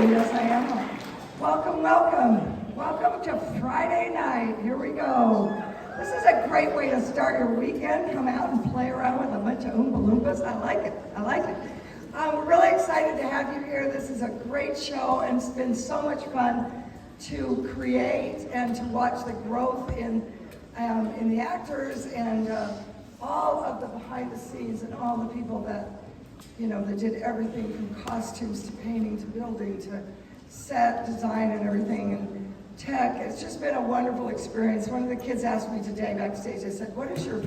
Yes, I am. Welcome, welcome. Welcome to Friday night. Here we go. This is a great way to start your weekend. Come out and play around with a bunch of Oompa Loompas. I like it. I like it. I'm really excited to have you here. This is a great show, and it's been so much fun to create and to watch the growth in the actors and all of the behind the scenes and all the people that, that did everything from costumes to painting to building to set design and everything and tech. It's just been a wonderful experience. One of the kids asked me today backstage, I said, what is your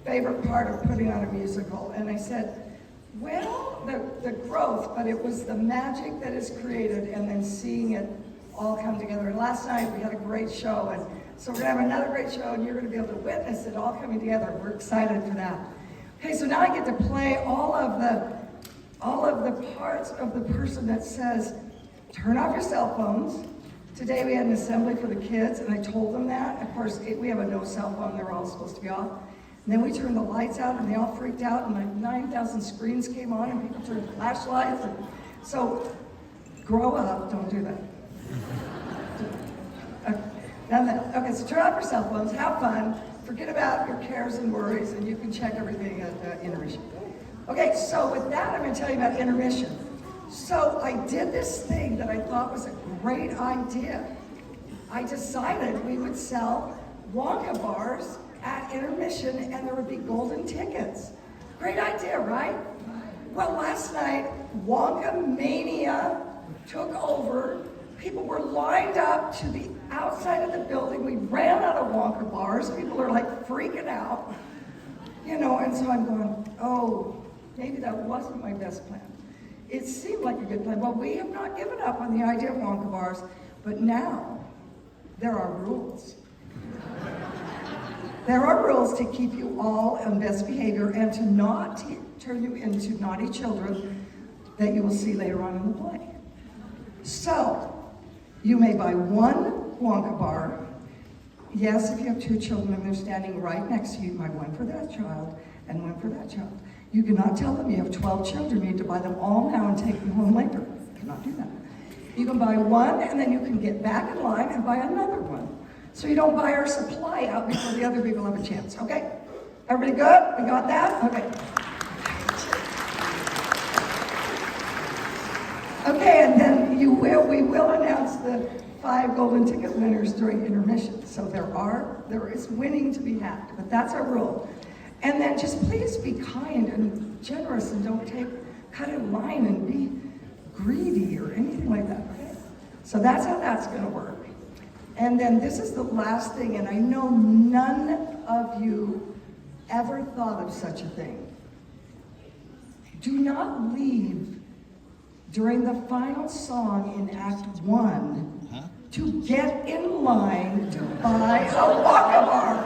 favorite part of putting on a musical? And I said, well, the growth, but it was the magic that is created and then seeing it all come together. And last night we had a great show, and so we're gonna have another great show, and you're gonna be able to witness it all coming together. We're excited for that. Okay, so now I get to play all of the parts of the person that says, turn off your cell phones. Today we had an assembly for the kids, and I told them that. Of course, we have a no cell phone, they're all supposed to be off. And then we turned the lights out, and they all freaked out, and like 9,000 screens came on, and people turned flashlights. And so, grow up, don't do that. Okay, so turn off your cell phones, have fun, forget about your cares and worries, and you can check everything at intermission. Okay, so with that, I'm going to tell you about intermission. So I did this thing that I thought was a great idea. I decided we would sell Wonka bars at intermission, and there would be golden tickets. Great idea, right? Well, last night, Wonka mania took over. People were lined up to the outside of the building. We ran out of Wonka bars. People are like freaking out, and so I'm going, oh, maybe that wasn't my best plan. It seemed like a good plan. Well, we have not given up on the idea of Wonka bars, but now there are rules. There are rules to keep you all on best behavior and to not turn you into naughty children that you will see later on in the play. So, you may buy one Wonka bar. Yes, if you have two children and they're standing right next to you, you buy one for that child and one for that child. You cannot tell them you have 12 children, you need to buy them all now and take them home later. You cannot do that. You can buy one and then you can get back in line and buy another one. So you don't buy our supply out before the other people have a chance, okay? Everybody good? We got that? Okay. Okay, and then we will announce the 5 golden ticket winners during intermission. So there is winning to be had, but that's our rule. And then just please be kind and generous and don't cut in line and be greedy or anything like that, okay? So that's how that's gonna work. And then this is the last thing, and I know none of you ever thought of such a thing. Do not leave during the final song in Act 1 to get in line to buy a Wonka bar.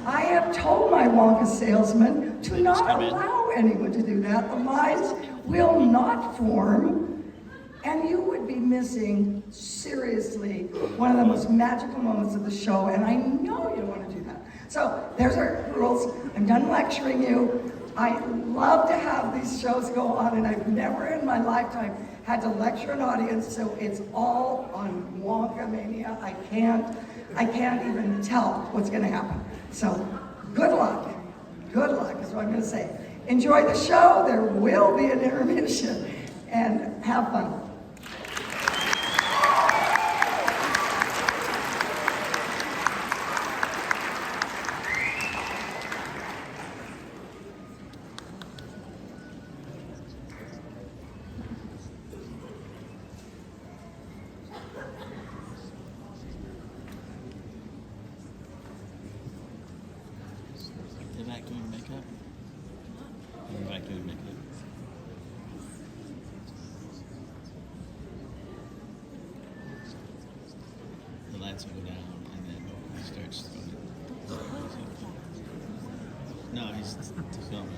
I have told my Wonka salesman to not allow anyone to do that. The lines will not form, and you would be missing, seriously, one of the most magical moments of the show, and I know you don't want to do that. So there's our rules. I'm done lecturing you. I love to have these shows go on, and I've never in my lifetime had to lecture an audience, so it's all on Wonka mania. I can't even tell what's gonna happen. So good luck is what I'm gonna say. Enjoy the show, there will be an intermission, and have fun. You're back doing makeup? You're back doing makeup? The lights will go down and then he starts going. No, he's filming.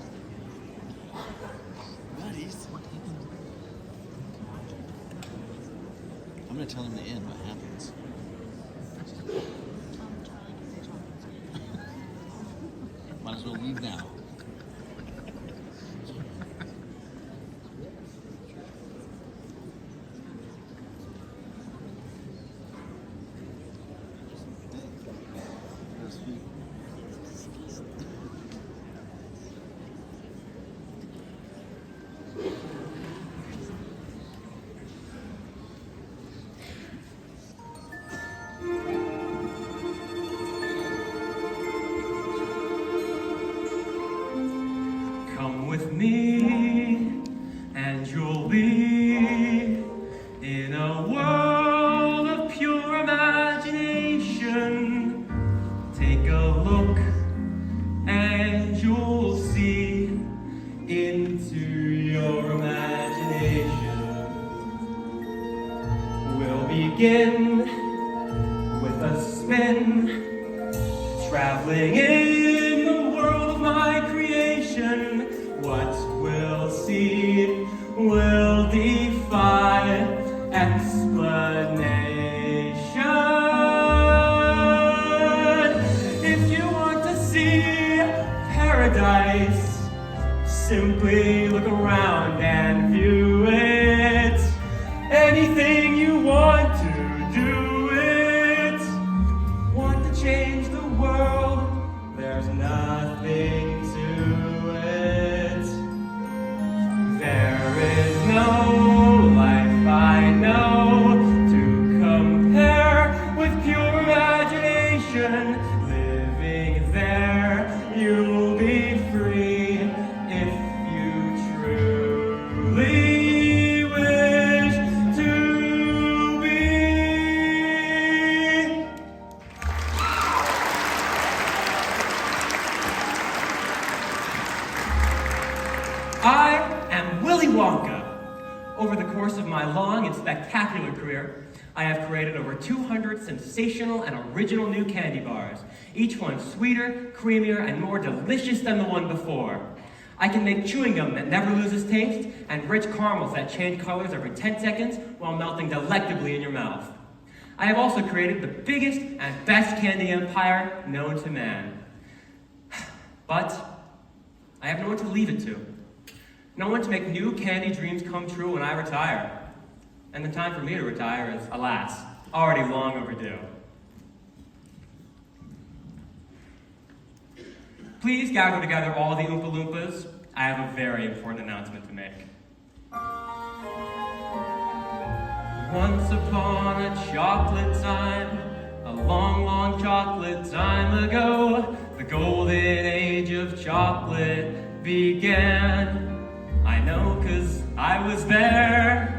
What? I'm gonna tell him the end, what happens. Might as well leave now. with me, and you'll be in a world of pure imagination. Take a look, and you'll see into your imagination. We'll begin with a spin, traveling in the world of my creation. What we'll see will defy explanation. If you want to see paradise, simply look around and view it. Anything you want to do it. Want to change the world? There's nothing to it. There is no life I know to compare with pure imagination. Living there, you'll be free if you truly wish to be. I am Willy Wonka. Over the course of my long and spectacular career, I have created over 200 sensational and original new candy bars, each one sweeter, creamier, and more delicious than the one before. I can make chewing gum that never loses taste and rich caramels that change colors every 10 seconds while melting delectably in your mouth. I have also created the biggest and best candy empire known to man. But I have no one to leave it to. No one to make new candy dreams come true when I retire. And the time for me to retire is, alas, already long overdue. Please gather together all the Oompa Loompas. I have a very important announcement to make. Once upon a chocolate time, a long, long chocolate time ago, the golden age of chocolate began. I know 'cause I was there.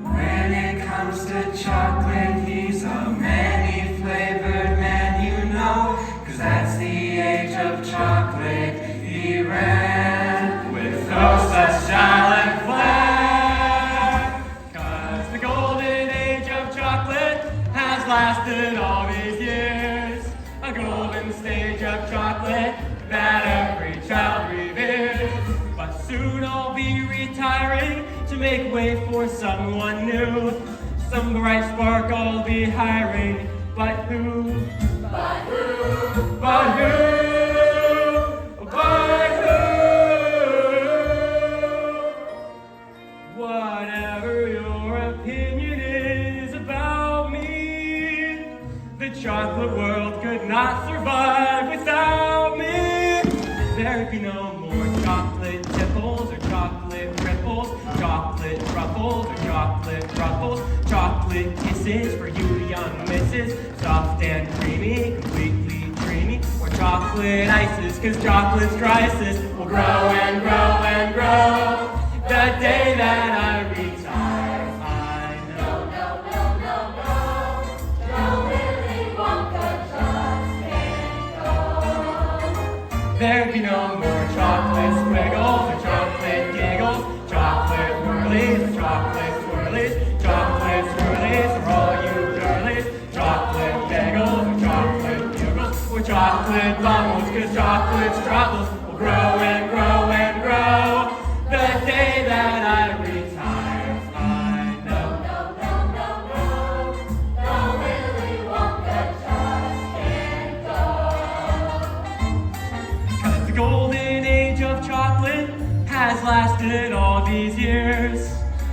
When it comes to chocolate, he's a many-flavored man, you know, 'cause that's the age of chocolate he ran with no such style and flair. 'Cause the golden age of chocolate has lasted all these years, a golden stage of chocolate that every child reveres. But soon I'll be retiring to make way for someone new. Some bright spark I'll be hiring, but who? But who? But who? But who? Whatever your opinion is about me, the chocolate world could not survive without me. There'd be no more chocolate tipples or chocolate ripples, chocolate truffles or chocolate ruffles, chocolate kisses for you young misses, soft and creamy, completely dreamy, or chocolate ices, 'cause chocolate's crisis will grow and grow and grow. The day that I retire, I know. No, no, no, no, no, no, Willy Wonka just can't go. There'd be no more chocolate squiggles or chocolate giggles, chocolate whirlies or chocolate swirlies, chocolate swirlies for all you girlies, chocolate bagels or chocolate bugles, or chocolate bubbles, 'cause chocolate's troubles will grow and grow and grow. The day that I retire, I know. No, no, no, no, no, Willy Wonka just can't go. 'Cause the golden age of chocolate has lasted all these years,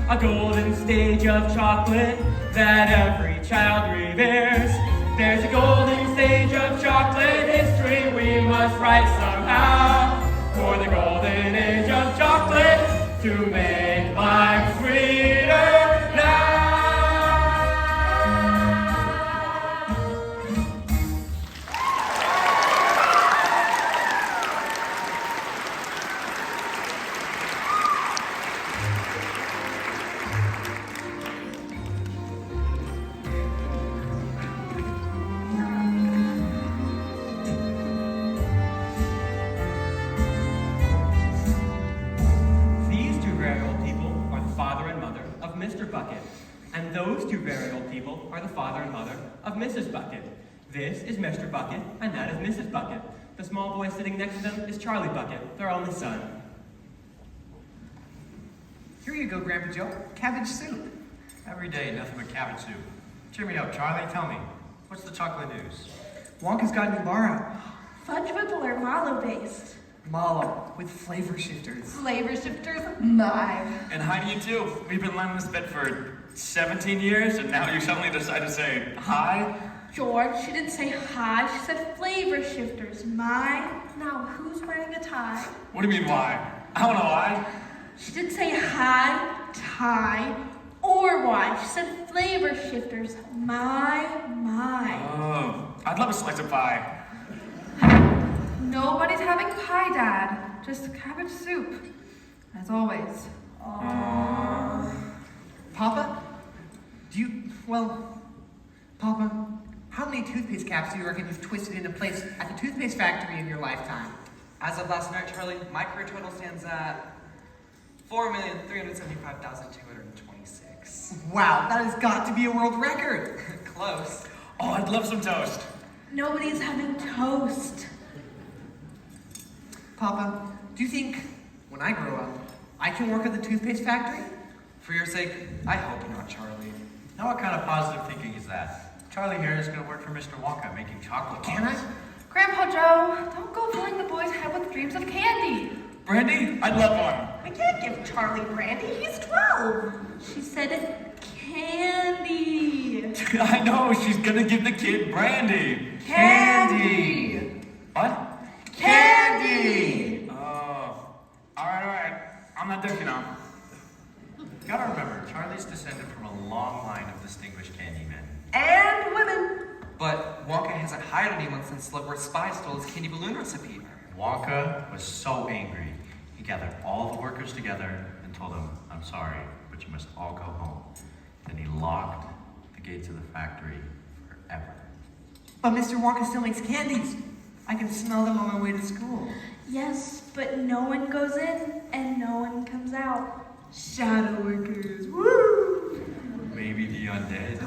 a golden stage of chocolate that every child reveres. There's a golden stage of chocolate history we must write somehow, for the golden age of chocolate to make life sweeter now. Those two very old people are the father and mother of Mrs. Bucket. This is Mr. Bucket, and that is Mrs. Bucket. The small boy sitting next to them is Charlie Bucket, their only son. Here you go, Grandpa Joe. Cabbage soup. Every day, nothing but cabbage soup. Cheer me up, Charlie. Tell me, what's the chocolate news? Wonka's got a new bar out. Fudge Whipple or mallow based? Mallow with flavor shifters. Flavor shifters, my. And hi to you too. We've been learning this bit for 17 years, and now you suddenly decide to say hi? George, she didn't say hi, she said flavor shifters, my. Now, who's wearing a tie? What do you mean, why? I don't know why. She didn't say hi, tie, or why. She said flavor shifters, my. Oh, I'd love a slice of pie. Nobody's having pie, Dad. Just cabbage soup. As always. Papa? Papa, how many toothpaste caps do you reckon you've twisted into place at the toothpaste factory in your lifetime? As of last night, Charlie, my career total stands at 4,375,226. Wow, that has got to be a world record. Close. Oh, I'd love some toast. Nobody's having toast. Papa, do you think when I grow up, I can work at the toothpaste factory? For your sake, I hope not, Charlie. Now what kind of positive thinking is that? Charlie here is going to work for Mr. Wonka making chocolate Can I? bars. Grandpa Joe, don't go filling the boy's head with dreams of candy. Brandy? I'd love one. We can't give Charlie brandy. He's 12. She said candy. I know, she's going to give the kid brandy. Candy. What? Candy. Oh, all right. I'm not deaf, you know. You gotta remember, Charlie's descended from a long line of distinguished candymen. And women. But Wonka hasn't hired anyone since Slugworth's spy stole his candy balloon recipe. Wonka was so angry, he gathered all the workers together and told them, I'm sorry, but you must all go home. Then he locked the gates of the factory forever. But Mr. Wonka still makes candies. I can smell them on my way to school. Yes, but no one goes in and no one comes out. Shadow workers, woo! Maybe the undead.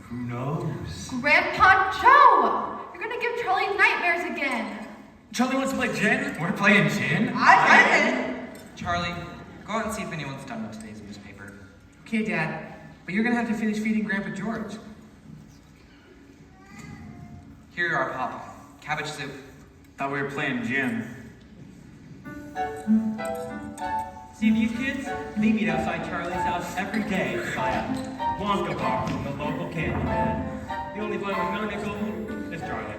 Who knows? Grandpa Joe! You're gonna give Charlie nightmares again. Charlie wants to play gin? We're playing gin? I'm in! Charlie, go out and see if anyone's done with today's newspaper. Okay, Dad, but you're gonna have to finish feeding Grandpa George. Here you are, Pop. Cabbage soup. Thought we were playing gin. See these kids? They meet outside Charlie's house every day to buy a Wonka bar from the local candy man. The only boy with no nickel is Charlie.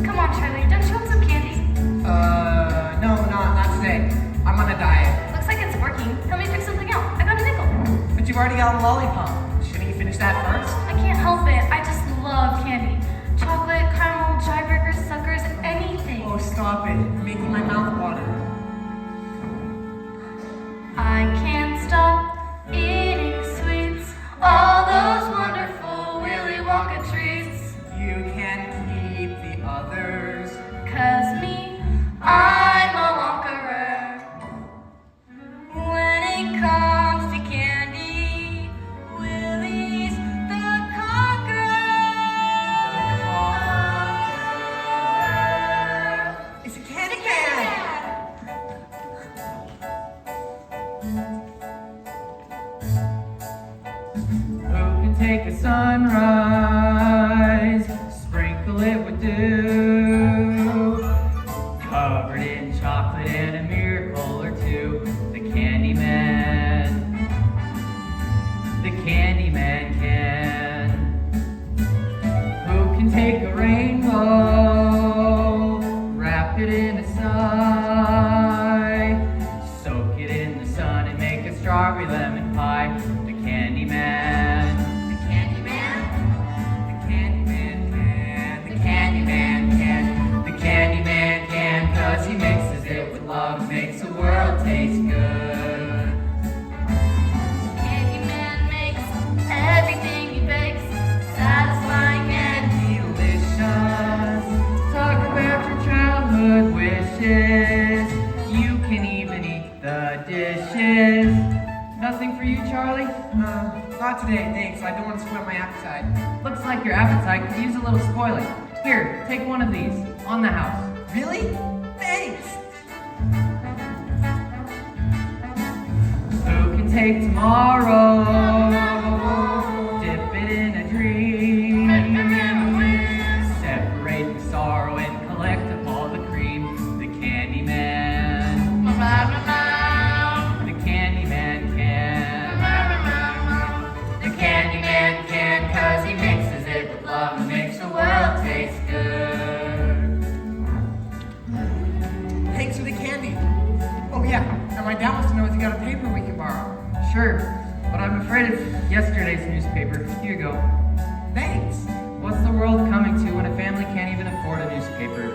Come on, Charlie, don't you want some candy? No, not today. I'm on a diet. Looks like it's working. Help me pick something out. I got a nickel. But you've already got a lollipop. Shouldn't you finish that first? I can't help it. I just love candy. Chocolate, caramel, jawbreakers, suckers, anything. Oh, stop it. You're making my mouth water. I can't stop eating sweets. All those wonderful Willy Wonka treats. You can keep the others. 'Cause me, I'm a Wonkerer. When it comes to candy, Willy's the conqueror. It's a candy can! Who can take a sunrise, sprinkle it with dew, covered in chocolate and a miracle or two? The Candyman can. Who can take a rainbow, wrap it in a sigh, soak it in the sun and make a strawberry lemon pie? The Candyman. The Candyman? The Candyman can. The Candyman can. The Candyman can, 'cause he mixes it with love, makes the world taste good. Candyman makes everything he bakes satisfying and Delicious. not today, thanks. I don't want to spoil my appetite. Looks like your appetite could use a little spoiling. Here, take one of these. On the house. Really? Thanks. Who can take tomorrow? Dip it in a dream. Separate the sorrow and collect up all the cream. The candy man. The candy man can. The candy man can, 'cause he mixes it with love and makes the world taste good. Thanks for the candy. Oh yeah, and my dad wants to know if you got a paper we can borrow. Sure, but I'm afraid of yesterday's newspaper. Here you go. Thanks. What's the world coming to when a family can't even afford a newspaper?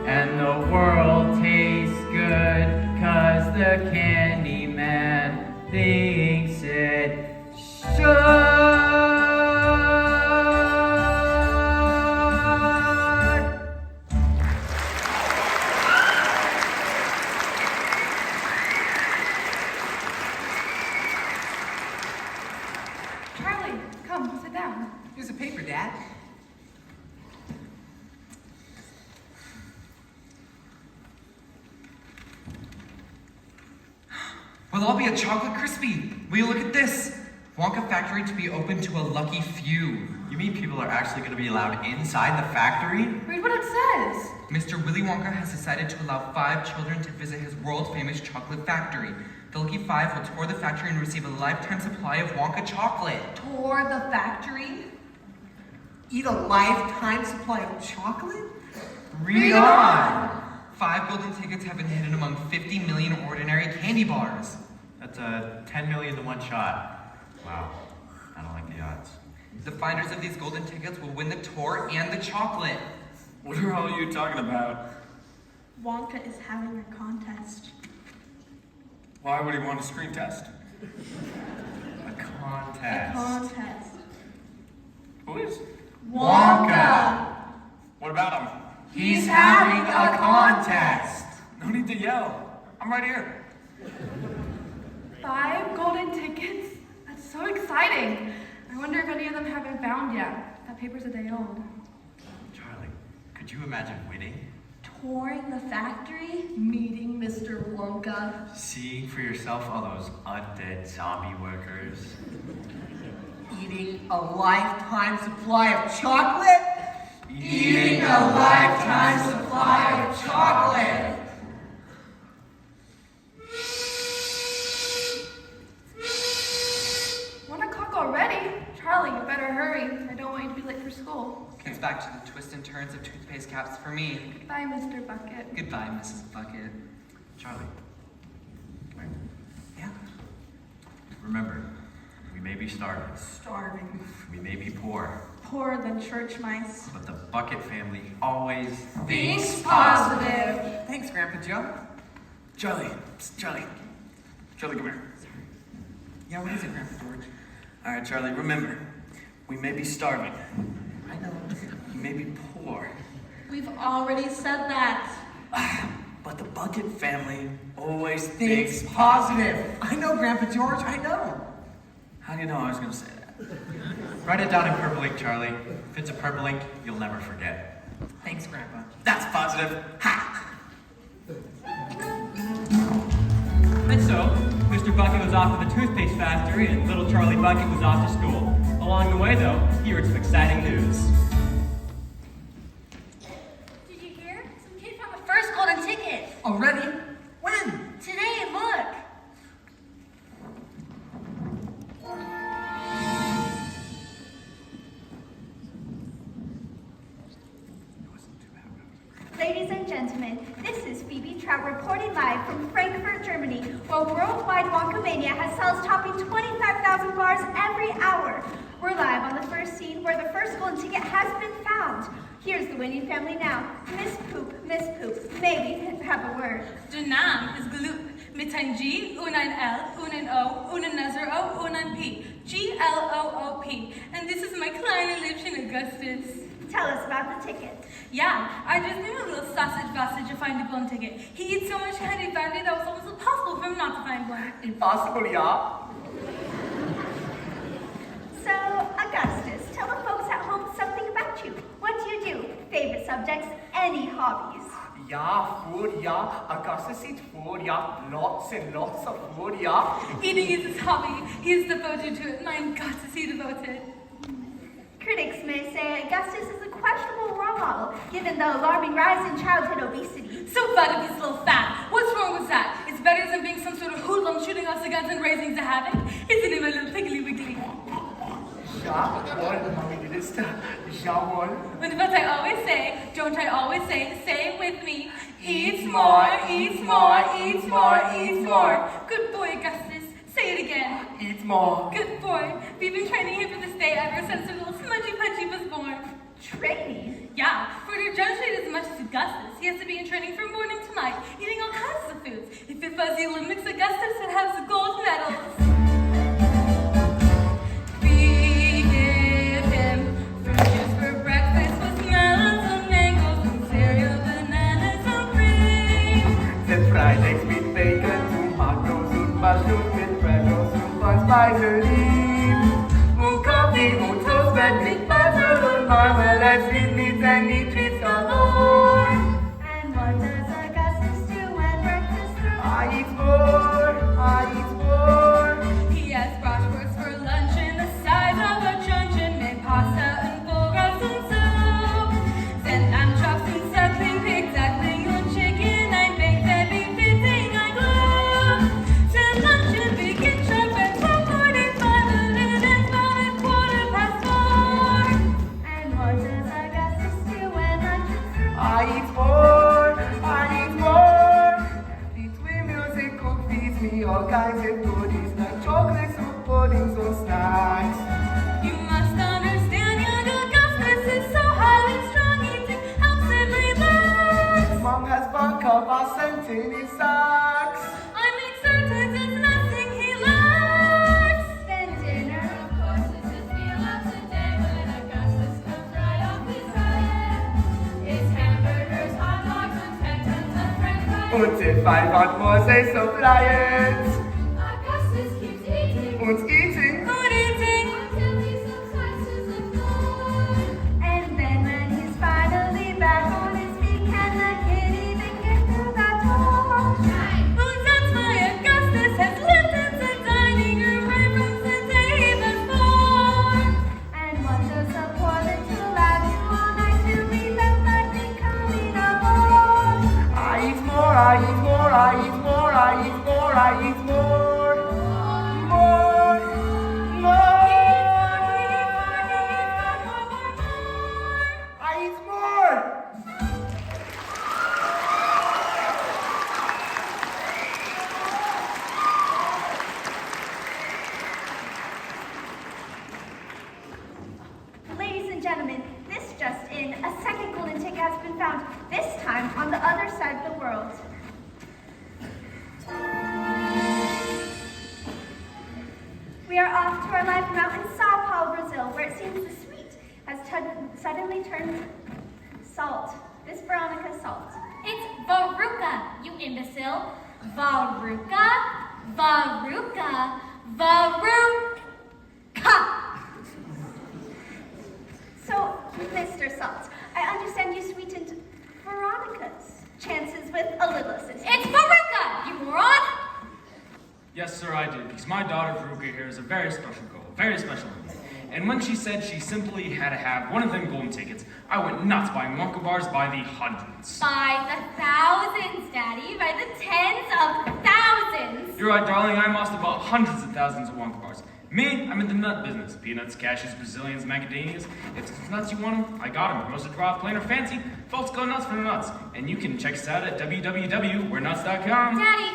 And the world tastes good 'cause the candy man thinks it should. Charlie, come, sit down. Here's a paper, Dad. We'll all be a chocolate crispy. Will you look at this? Wonka factory to be open to a lucky few. You mean people are actually going to be allowed inside the factory? Read what it says. Mr. Willy Wonka has decided to allow 5 children to visit his world-famous chocolate factory. The lucky 5 will tour the factory and receive a lifetime supply of Wonka chocolate. Tour the factory? Eat a lifetime supply of chocolate? Read on! 5 golden tickets have been hidden among 50 million ordinary candy bars. That's 10 million to one shot. Wow, I don't like the odds. The finders of these golden tickets will win the tour and the chocolate. What are all you talking about? Wonka is having a contest. Why would he want a screen test? A A contest. contest. Who is? Wonka! What about him? He's having a contest. No need to yell. I'm right here. 5 golden tickets? That's so exciting. I wonder if any of them have been found yet. That paper's a day old. Charlie, could you imagine winning? Touring the factory? Meeting Mr. Wonka. Seeing for yourself all those undead zombie workers? Eating a lifetime supply of chocolate? Eating a lifetime supply of chocolate. 1 o'clock already? Charlie, you better hurry. I don't want you to be late for school. It's back to the twists and turns of toothpaste caps for me. Goodbye, Mr. Bucket. Goodbye, Mrs. Bucket. Charlie, come here. Yeah? Remember, we may be starving. Starving. We may be poor. Poorer than church mice. But the Bucket family always Thinks positive. Thanks, Grandpa Joe. Charlie. Psst, Charlie. Charlie, come here. Yeah, what is it, Grandpa George? All right, Charlie, remember, we may be starving. I know. We may be poor. We've already said that. But the Bucket family always Thinks thinks positive. I know, Grandpa George, I know. How do you know I was going to say that? Write it down in purple ink, Charlie. If it's a purple ink, you'll never forget. Thanks, Grandpa. That's positive. Ha! And so, Mr. Bucket was off to the toothpaste factory and little Charlie Bucket was off to school. Along the way, though, he heard some exciting news. Did you hear? Some kid found the first golden ticket. Already? When? Today, look. Ladies and gentlemen, this is Phoebe Trout reporting live from Frankfurt, Germany, where worldwide Wonkamania has sales topping 25,000 bars every hour. We're live on the first scene where the first golden ticket has been found. Here's the winning family now. Miss Poop, maybe have a word. Der Name ist Gloop mit ein G und ein L und ein O und another O und ein P. Gloop. And this is my kleine Liebchen Augustus. Tell us about the ticket. Yeah, I just knew a little sausage bastard to find a golden ticket. He eats so much candy that it was almost impossible for him not to find one. Impossible, yeah. subjects any hobbies? Yeah, food, yeah. Augustus eats food, yeah. Lots and lots of food, yeah. Eating is his hobby. He is devoted to it. My God, is he devoted? Critics may say Augustus is a questionable role model, given the alarming rise in childhood obesity. So bad if he's a little fat. What's wrong with that? It's better than being some sort of hoodlum shooting off the guns and raising the havoc. Isn't it, my little piggly wiggly? Jawohl, Mommy Minister. Jawohl. And what I always say, don't I always say it with me. Eats more, eats more, eats more, eats more. Good boy, Augustus. Say it again. Eat more. Good boy. We've been training him for this day ever since the little smudgy pudgy was born. Training? Yeah, for to judge it as much as Augustus, he has to be in training from morning to night, eating all kinds of foods. If it was the Olympics, Augustus would have the gold medals. We give him fruit juice for breakfast with melons and mangoes and cereal, bananas and cream. Then fried eggs with bacon, tomatoes and mushrooms with pretzels, soup and spices. Moon coffee, moon toast, bread with butter and marmalade, sweet meats and neat treats galore. And what does Augustus do when breakfast through? I eat more, I eat more. He has bratwurst for lunch in the size of a truncheon, made pasta and bulgars and soup. Then lamb chops and suckling pig, duckling and chicken, I bake that be fitting, I glue. Then lunch should begin sharp at 12:45, and it's about a 4:15. And what does Augustus do when lunch is through? I eat more, I eat more. Between meals and cook feeds me all kinds of goodies like chocolates or puddings or snacks. You must understand, young Augustus is so highly strung, eating helps him relax. Mom has Wonka sent in his socks. I make certain there's nothing he lacks. Then dinner. Of course, it's his meal of today when Augustus comes right off his head. It's hamburgers, hot dogs, and 10 tons of french fries. Und if I want more, say so pliant. Augustus keeps eating, Und eating. food eating. Until he subsides the floor. And then when he's finally back on his feet, can the kid even get through that door? Well, that's why Augustus has lived in the dining room right from the day he was born. And what does a poor little lad do all night to remember becoming a boy? I eat more, I eat more, I eat more, I eat more, I eat more. More, more. I eat more. Ladies and gentlemen, this just in, a second golden ticket has been found, this time on the other side of the world. We are off to our life now in Sao Paulo, Brazil, where it seems the sweet has suddenly turned salt. This Veronica salt. It's Veruca, you imbecile. Veruca, Veruca, Veruca. So, Mr. Salt, I understand you sweetened Veronica's chances with a little assistance. It's Veruca, you moron! Yes, sir, I did, because my daughter Veruca here is a very special girl, very special woman. And when she said she simply had to have one of them golden tickets, I went nuts buying Wonka bars by the hundreds. By the thousands, Daddy, by the tens of thousands. You're right, darling, I must have bought hundreds of thousands of Wonka bars. Me, I'm in the nut business. Peanuts, cashews, Brazilians, macadamias. If it's nuts you want them, I got them. Roasted raw, plain or fancy, folks go nuts for the nuts. And you can check us out at www.werenuts.com. Daddy,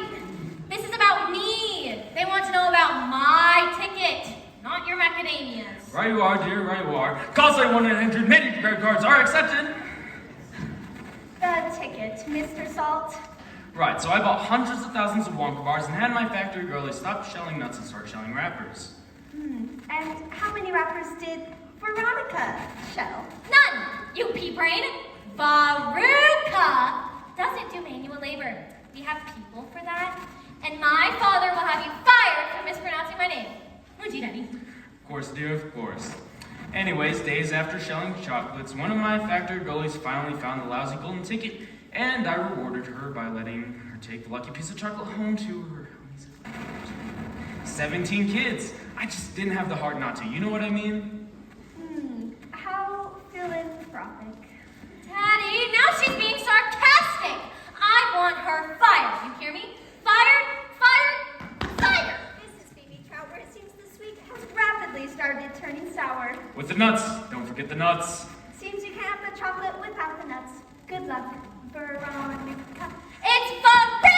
this is about me. They want to know about my ticket, not your macadamias. Right you are, dear, right you are. Call say 1-800 many credit cards are accepted. The ticket, Mr. Salt. Right, so I bought hundreds of thousands of Wonka bars and had my factory girlie stop shelling nuts and start shelling wrappers. And how many wrappers did Veronica shell? None, you pea brain. Veruca doesn't do manual labor. We have people for that. And my father will have you fired for mispronouncing my name. Would you, Daddy? Of course, dear, of course. Anyways, days after shelling chocolates, one of my factory goalies finally found the lousy golden ticket, and I rewarded her by letting her take the lucky piece of chocolate home to her 17 kids. I just didn't have the heart not to, you know what I mean? How philanthropic. Daddy, now she's being sarcastic. I want her fired. You hear me? Fired, fired, fired. This is Phoebe Trout, where it seems the sweet has rapidly started turning sour. With the nuts. Don't forget the nuts. Seems you can't have the chocolate without the nuts. Good luck, Veronica. It's Veronica!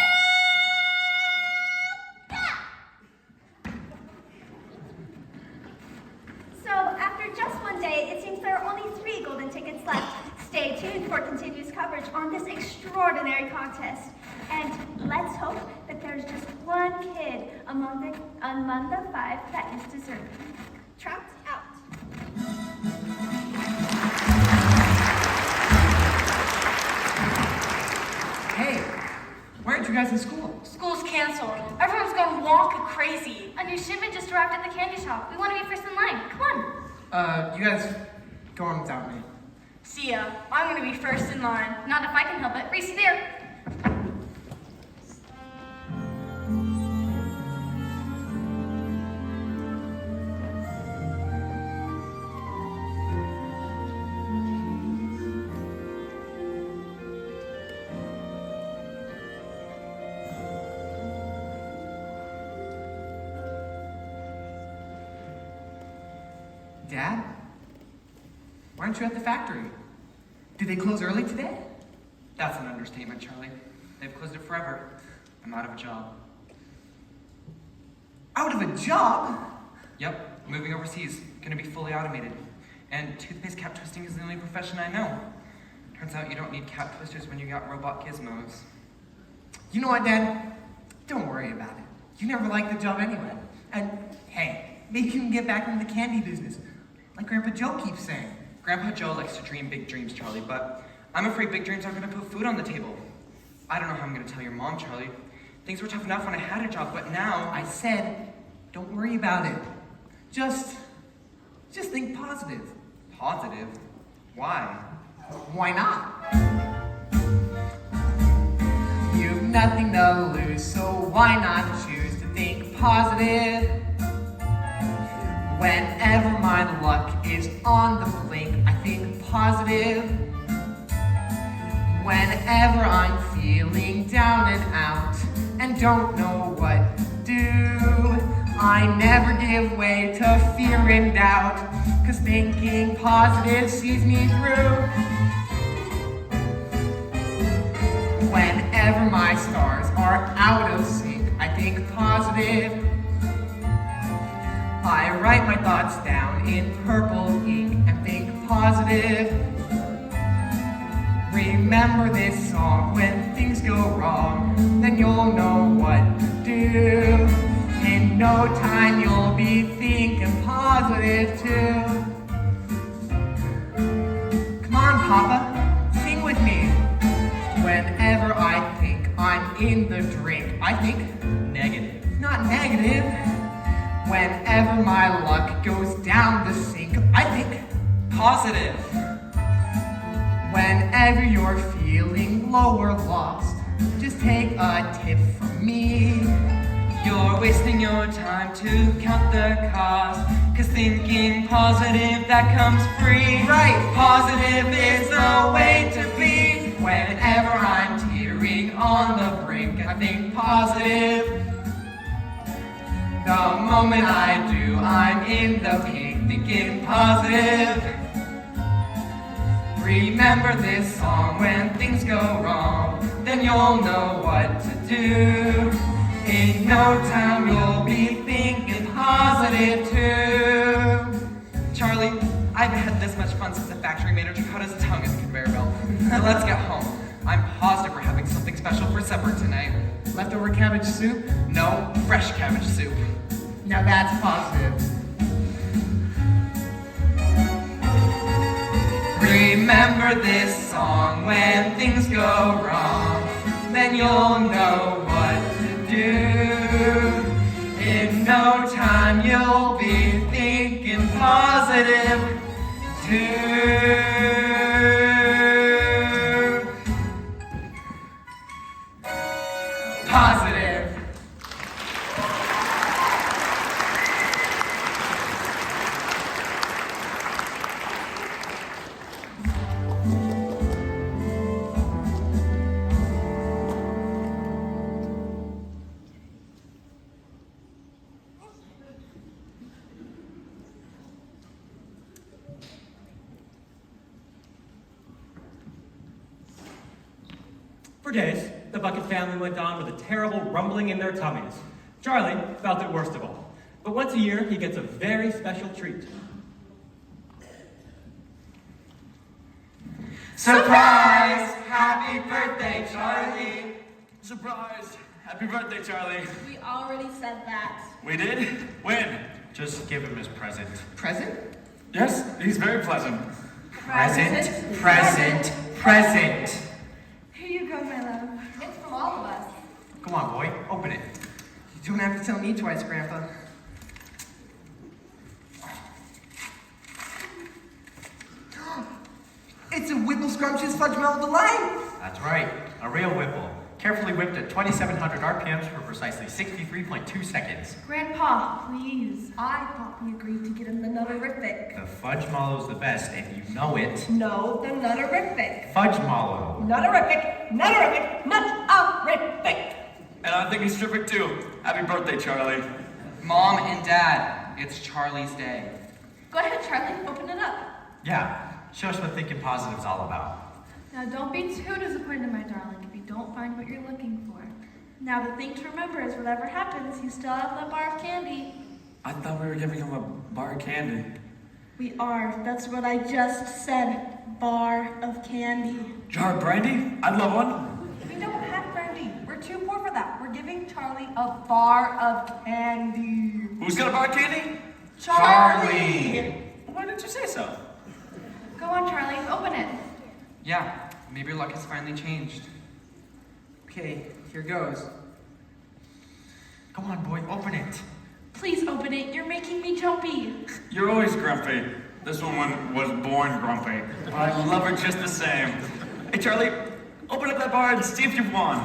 So, after just one day, it seems there are only 3 golden tickets left. Stay tuned for continuous coverage on this extraordinary contest. And let's hope that there's just one kid among the 5 that is deserving. Trout out. Hey, why aren't you guys in school? School's canceled. Everyone's gone Wonka crazy. A new shipment just arrived at the candy shop. We want to be first in line. Come on. You guys go on without me. See ya. I'm gonna be first in line. Not if I can help it. Reese, there. Dad? Why aren't you at the factory? Did they close early today? That's an understatement, Charlie. They've closed it forever. I'm out of a job. Out of a job? Yep, moving overseas. Gonna be fully automated. And toothpaste cap twisting is the only profession I know. Turns out you don't need cap twisters when you got robot gizmos. You know what, Dad? Don't worry about it. You never liked the job anyway. And hey, maybe you can get back into the candy business, like Grandpa Joe keeps saying. Grandpa Joe likes to dream big dreams, Charlie, but I'm afraid big dreams aren't gonna put food on the table. I don't know how I'm gonna tell your mom, Charlie. Things were tough enough when I had a job, but now I said, don't worry about it. Just think positive. Positive? Why? Why not? You've nothing to lose, so why not choose to think positive? Whenever my luck is on the blink, I think positive. Whenever I'm feeling down and out and don't know what to do, I never give way to fear and doubt, 'cause thinking positive sees me through. Whenever my stars are out of sync, I think positive. I write my thoughts down in purple ink and think positive. Remember this song: when things go wrong, then you'll know what to do. In no time you'll be thinking positive too. Come on, Papa, sing with me. Whenever I think I'm in the drink, I think negative. Not negative. Whenever my luck goes down the sink, I think positive. Whenever you're feeling low or lost, just take a tip from me. You're wasting your time to count the cost, 'cause thinking positive, that comes free. Right, positive is the way to be. Whenever I'm teetering on the brink, I think positive. The moment I do, I'm in the pink, thinking positive. Remember this song: when things go wrong, then you'll know what to do. In no time you'll be thinking positive too. Charlie, I haven't had this much fun since the factory manager cut his tongue as a conveyor belt. Now let's get home. I'm positive we're having something special for supper tonight. Leftover cabbage soup? No, fresh cabbage soup. Now that's positive. Remember this song: when things go wrong, then you'll know what to do. In no time you'll be thinking positive. Positive. For days, the Bucket family went on with a terrible rumbling in their tummies. Charlie felt it worst of all. But once a year, he gets a very special treat. Surprise! Happy birthday, Charlie! Surprise! Happy birthday, Charlie. We already said that. We did? When? Just give him his present. Present? Yes, he's very pleasant. Present, present, present. Here you go, my love. It's from all of us. Come on, boy, open it. You don't have to tell me twice, Grandpa. It's a Whipple Scrumptious Fudge Mellow Delight! That's right, a real Whipple. Carefully whipped at 2,700 RPMs for precisely 63.2 seconds. Grandpa, please. I thought we agreed to get him the Nutterific. The fudge mallow's the best, and you know it. No, the Nutterific. Fudge mallow. Nutterific, Nutterific, Nutterific. And I think he's terrific too. Happy birthday, Charlie. Mom and Dad, it's Charlie's day. Go ahead, Charlie, open it up. Yeah, show us what thinking positive's all about. Now, don't be too disappointed, my darling, if you don't find what you're looking for. Now, the thing to remember is whatever happens, you still have that bar of candy. I thought we were giving him a bar of candy. We are. That's what I just said. Bar of candy. Jar of brandy? I'd love one. We don't have brandy. We're too poor for that. We're giving Charlie a bar of candy. Who's got a bar of candy? Charlie! Why didn't you say so? Go on, Charlie. Open it. Yeah, maybe your luck has finally changed. Okay, here goes. Come on, boy, open it. Please open it. You're making me jumpy. You're always grumpy. This woman was born grumpy. But I love her just the same. Hey, Charlie, open up that bar and see if you've won.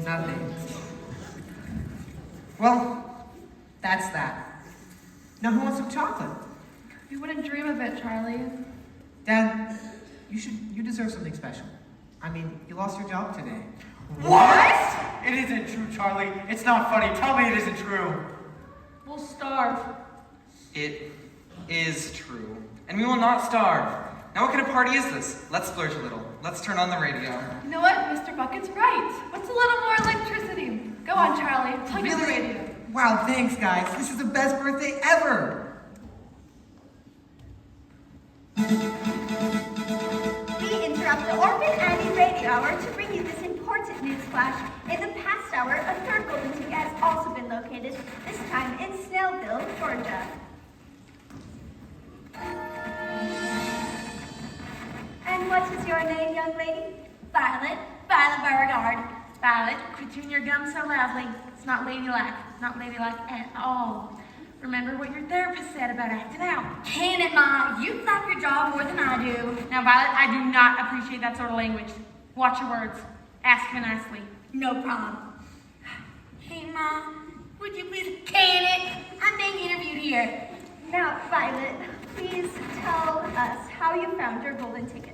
Nothing. Well, that's that. Now who wants some chocolate? You wouldn't dream of it, Charlie. Dad, you deserve something special. I mean, you lost your job today. What? It isn't true, Charlie. It's not funny. Tell me it isn't true. We'll starve. It is true. And we will not starve. Now what kind of party is this? Let's splurge a little. Let's turn on the radio. You know what? Mr. Bucket's right. What's a little more electricity? Go on, Charlie. Plug in the radio. Wow, thanks, guys. This is the best birthday ever. We interrupt the Orphan Annie Radio Hour to bring you this important news flash. In the past hour, a third golden ticket has also been located, this time in Snellville, Georgia. And what is your name, young lady? Violet. Violet Beauregard. Violet, quit chewing your gum so loudly. It's not ladylike. Not ladylike at all. Remember what your therapist said about acting out. Can it, Ma? You flap your jaw more than I do. Now, Violet, I do not appreciate that sort of language. Watch your words. Ask me nicely. No problem. Hey, Ma, would you please can it? I'm being interviewed here. Now, Violet, please tell us how you found your golden ticket.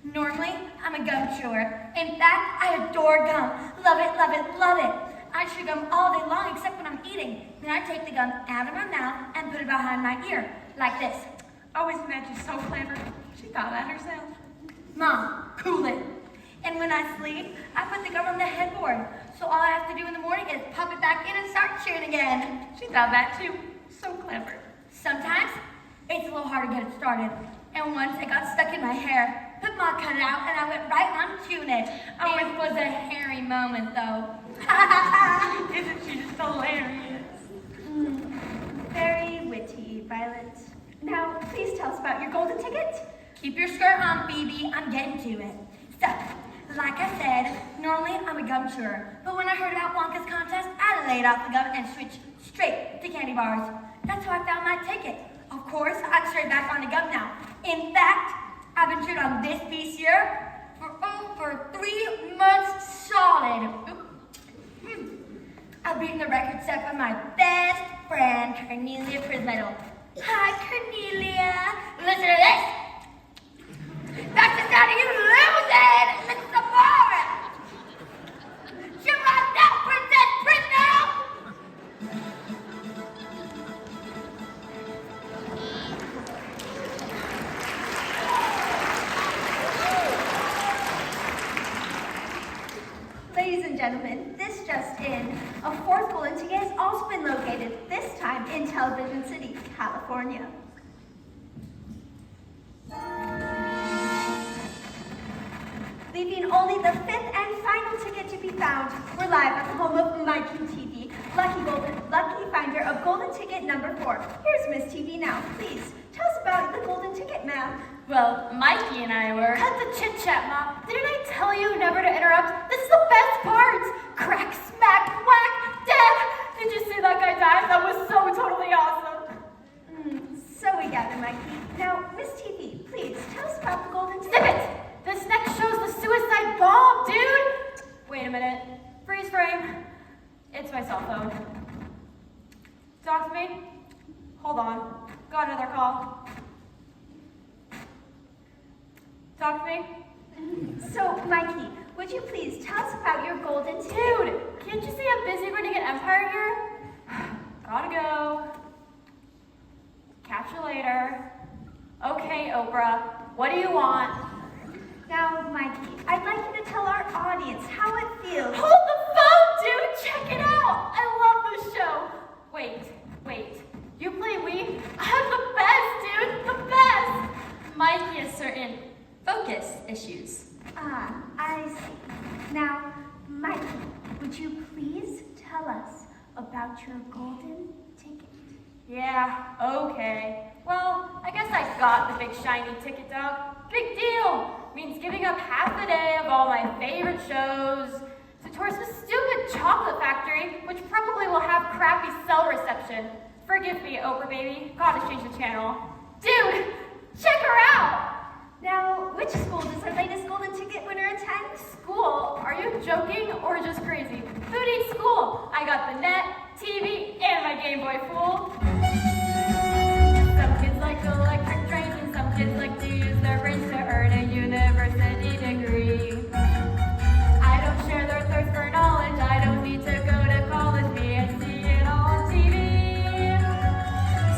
Normally, I'm a gum chewer. In fact, I adore gum. Love it, love it, love it. I chew gum all day long except when I'm eating. Then I take the gum out of my mouth and put it behind my ear, like this. Always imagine so clever. She thought that herself. Mom, cool it. And when I sleep, I put the gum on the headboard. So all I have to do in the morning is pop it back in and start chewing again. She thought that too. So clever. Sometimes, it's a little hard to get it started. And once it got stuck in my hair, put Ma cut it out and I went right on chewing it. Oh, it was a hairy moment though. Isn't she just hilarious? Very witty, Violet. Now, please tell us about your golden ticket. Keep your skirt on, Phoebe. I'm getting to it. So, like I said, Normally, I'm a gum chewer, but when I heard about Wonka's contest, I laid off the gum and switched straight to candy bars. That's how I found my ticket. Of course, I'm straight back on the gum now. In fact, I've been chewing on this piece here for over 3 months solid. I've beaten the record set by my best friend, Cornelia Prismetal. Hi, Cornelia. Listen to this. That's the sound of you losing. Listen to more. Chew on that, Princess Prismetal. Ladies and gentlemen, this just in. A fourth golden ticket has also been located, this time in Television City, California. Leaving only the fifth and final ticket to be found, we're live at the home of Mikey TV, lucky finder of golden ticket number 4. Here's Miss TV now. Please, tell us about the golden ticket, ma'am. Well, Mikey and I were... Cut the chit-chat, Mom. Didn't I tell you never to interrupt? This is the best part. Crack, smack, whack, dead. Did you see that guy die? That was so totally awesome. So we gather, Mikey. Now, Miss TV, please, tell us about the golden ticket. Zip it! This next show's the suicide bomb, dude! Wait a minute. Freeze frame. It's my cell phone. Talk to me? Hold on. Got another call. Talk to me? So, Mikey, would you please tell us about your golden ticket? Dude, can't you see I'm busy running an empire here? Gotta go. Catch you later. Okay, Oprah. What do you want? Now, Mikey, I'd like you to tell our audience how it feels. Hold the phone, dude! Check it out! I love this show! Wait. You play Wii? I'm the best, dude! The best! Mikey has certain focus issues. Ah, I see. Now, Mikey, would you please tell us about your golden ticket? Yeah, okay. Well, I guess I got the big shiny ticket, dog. Big deal! Means giving up half the day of all my favorite shows towards the stupid chocolate factory, which probably will have crappy cell reception. Forgive me, Oprah baby. Gotta change the channel. Dude, check her out! Now, which school does our latest golden ticket winner attend? School? Are you joking or just crazy? Who needs school? I got the net, TV, and my Game Boy, fool. Some kids like electric trains, and some kids like to use their brains to earn a university degree. I don't share their thirst for knowledge. I don't need to go to college. Me and see it all on TV.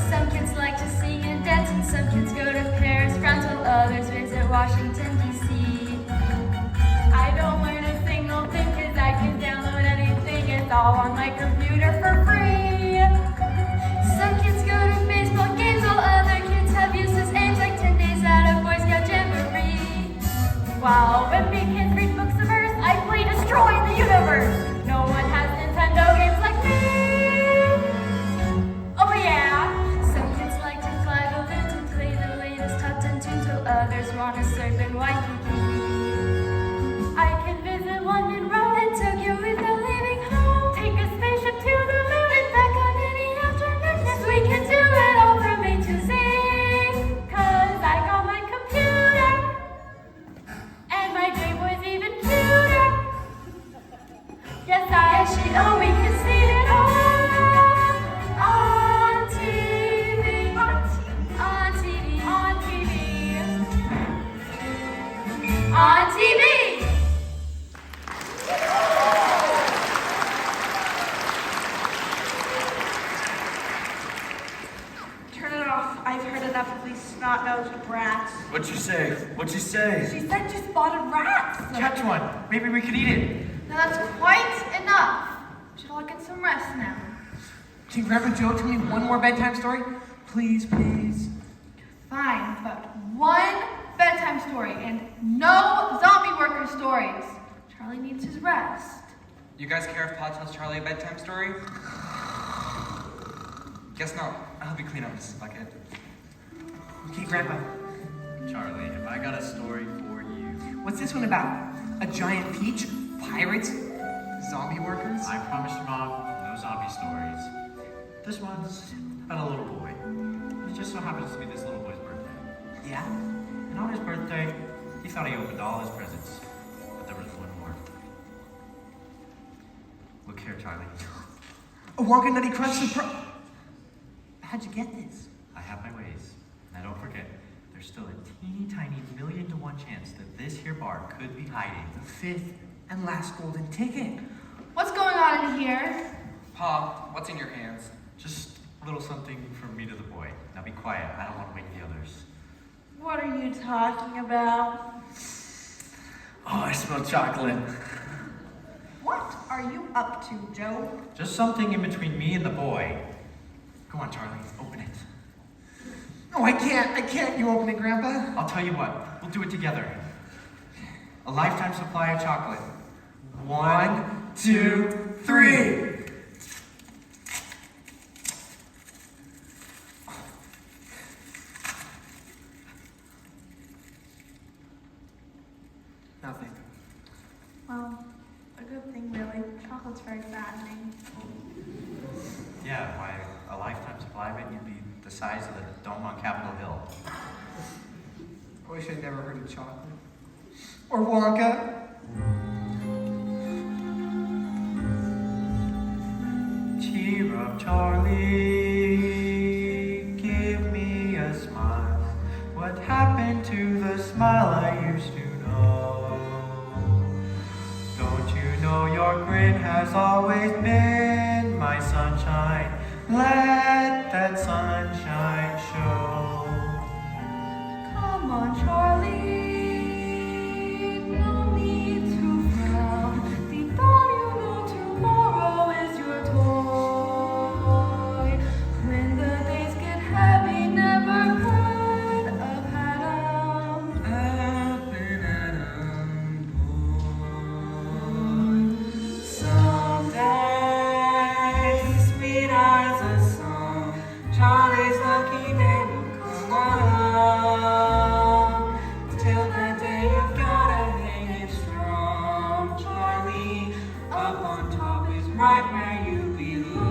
Some kids like to sing and dance, and some kids go to Paris, France, while others visit Washington, D.C. I don't learn a single thing, cause I can download anything. It's all on my computer for free. Some kids go to baseball games, while other kids have useless aims, like 10 days at a Boy Scout jamboree. While when big kids read books of Earth, I play Destroy the Universe. No one has Nintendo games like me. Oh yeah. Some kids like to fly balloons and play the latest top 10 tunes, while others want to surf in Waikiki. I can visit London, Rome, and Tokyo without leaving home. Take a spaceship to the moon and back on any afternoon. Yes, we can do it all from A to Z. Cause I got my computer, and my Game Boy's even cuter. Yes, you know we can see it all on TV. On TV. Turn it off. I've heard enough of these snot-nosed rats. What'd you say? She said you spotted rats. Catch one. Maybe we could eat it. Now that's quite enough. Should all get some rest now. Can Grandpa Joe tell me one more bedtime story? Please. Fine, but one bedtime story and no zombie worker stories. Charlie needs his rest. You guys care if Pa tells Charlie a bedtime story? Guess not. I'll help you clean up this bucket. Okay, Grandpa. Charlie, have I got a story for you? What's this one about? A giant peach Pirates? Zombie workers? I promised your mom no zombie stories. This one's about a little boy. It just so happens to be this little boy's birthday. Yeah? And on his birthday, he thought he opened all his presents. But there was one more. Look here, Charlie. A Wonka Nutty Crunch surprise. How'd you get this? I have my ways. Now don't forget, there's still a teeny tiny 1,000,000 to 1 chance that this here bar could be hiding. The 5th and last golden ticket. What's going on in here? Pa, what's in your hands? Just a little something from me to the boy. Now be quiet, I don't want to wake the others. What are you talking about? Oh, I smell chocolate. What are you up to, Joe? Just something in between me and the boy. Go on, Charlie, open it. Oh, I can't. You open it, Grandpa? I'll tell you what, we'll do it together. A lifetime supply of chocolate. 1, 2, 3. Nothing. Well, a good thing, really. Chocolate's very fattening. Yeah, why, a lifetime supply of it, you'd be the size of the dome on Capitol Hill. I wish I'd never heard of chocolate. Or Wonka. Cheer up, Charlie, give me a smile. What happened to the smile I used to know? Don't you know your grin has always been my sunshine? Let that sunshine show. Come on, Charlie. No need to frown. Deep down, you know tomorrow is your toy. When the days get heavy, never heard of Adam. Someday, sweet as a song, Charlie's lucky day will come along. Till that day, you've gotta hang it strong. Charlie, up on top is right where you belong.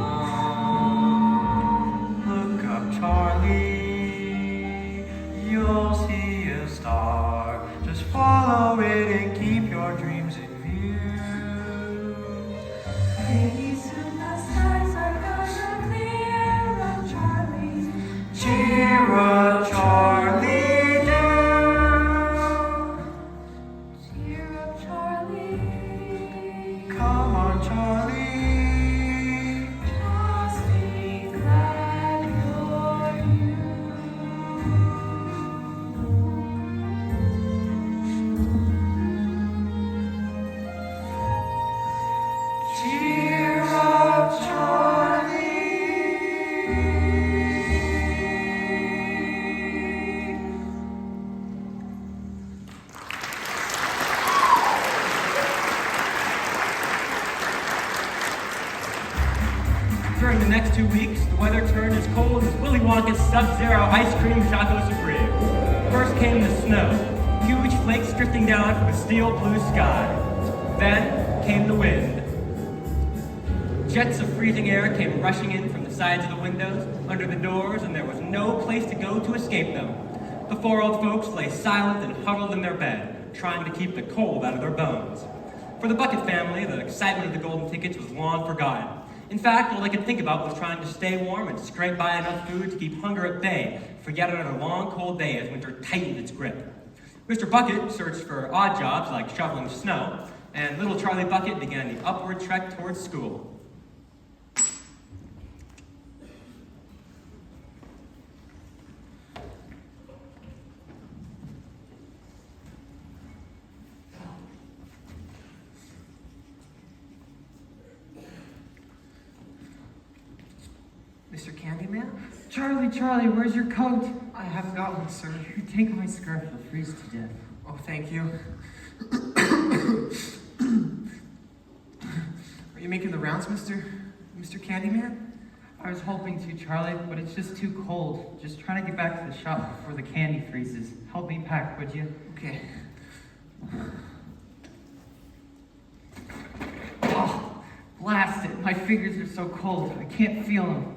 Look up, Charlie, you'll see a star. Just follow it and keep your dreams in view. Pretty soon the skies are gonna clear up, Charlie. Cheer up, Charlie, do. Cheer up, Charlie. Come on, Charlie. Just be glad you're you. Cheer up, Charlie. During the next 2 weeks, the weather turned as cold as Willy Wonka's Sub-Zero Ice Cream Choco Supreme. First came the snow, huge flakes drifting down from a steel blue sky. Then came the wind. Jets of freezing air came rushing in from the sides of the windows, under the doors, and there was no place to go to escape them. The 4 old folks lay silent and huddled in their bed, trying to keep the cold out of their bones. For the Bucket family, the excitement of the golden tickets was long forgotten. In fact, all they could think about was trying to stay warm and scrape by enough food to keep hunger at bay for yet another long, cold day as winter tightened its grip. Mr. Bucket searched for odd jobs like shoveling snow, and little Charlie Bucket began the upward trek towards school. Mr. Candyman? Charlie, where's your coat? I haven't got one, sir. You take my scarf, you'll freeze to death. Oh, thank you. Are you making the rounds, Mr. Candyman? I was hoping to, Charlie, but it's just too cold. Just trying to get back to the shop before the candy freezes. Help me pack, would you? Okay. Blast it. My fingers are so cold. I can't feel them.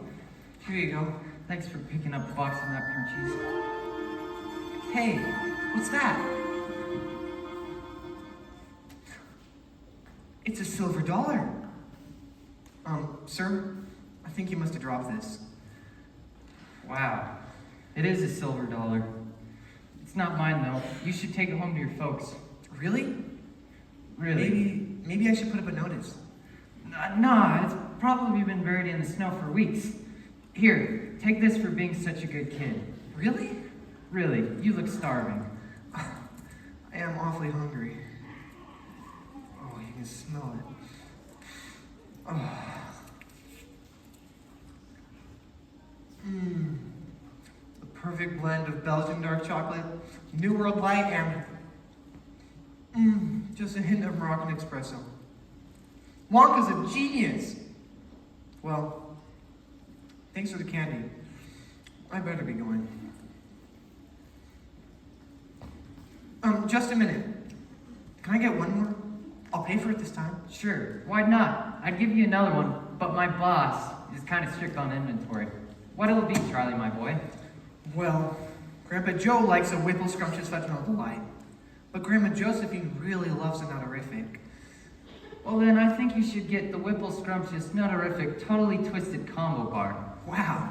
Here you go. Thanks for picking up the box of macaroni and cheese. Hey, what's that? It's a silver dollar. Sir, I think you must have dropped this. Wow. It is a silver dollar. It's not mine, though. You should take it home to your folks. Really? Really? Maybe I should put up a notice. Nah, it's probably been buried in the snow for weeks. Here, take this for being such a good kid. Really? Really, you look starving. I am awfully hungry. Oh, you can smell it. Oh. The perfect blend of Belgian dark chocolate, New World Light, and just a hint of Moroccan espresso. Wonka's a genius. Well, thanks for the candy. I better be going. Just a minute. Can I get one more? I'll pay for it this time. Sure, why not? I'd give you another one, but my boss is kind of strict on inventory. What'll it be, Charlie, my boy? Well, Grandpa Joe likes a Whipple Scrumptious Fentanyl Delight, but Grandma Josephine really loves a Nutterific. Well then, I think you should get the Whipple Scrumptious Nutterific Totally Twisted Combo Bar. Wow,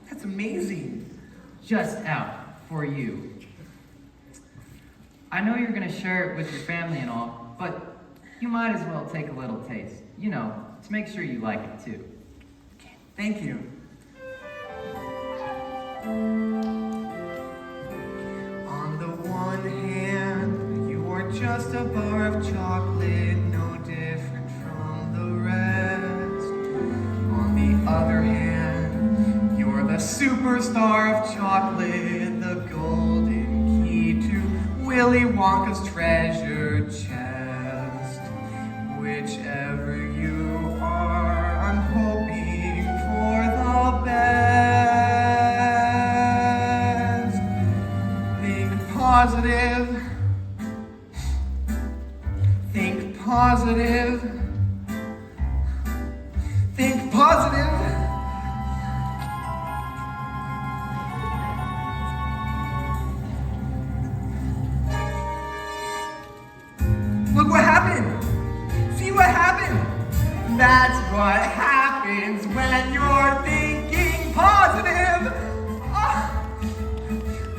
that's amazing. Just out for you. I know you're gonna share it with your family and all, but you might as well take a little taste. You know, to make sure you like it too. Thank you. On the one hand, you are just a bar of chocolate, no different from the rest. On the other hand, you're the superstar of chocolate, the golden key to Willy Wonka's treasure chest. Whichever you are, I'm hoping for the best. Think positive. Think positive. Think positive. Look what happened! See what happened? That's what happens when you're thinking positive! Ah,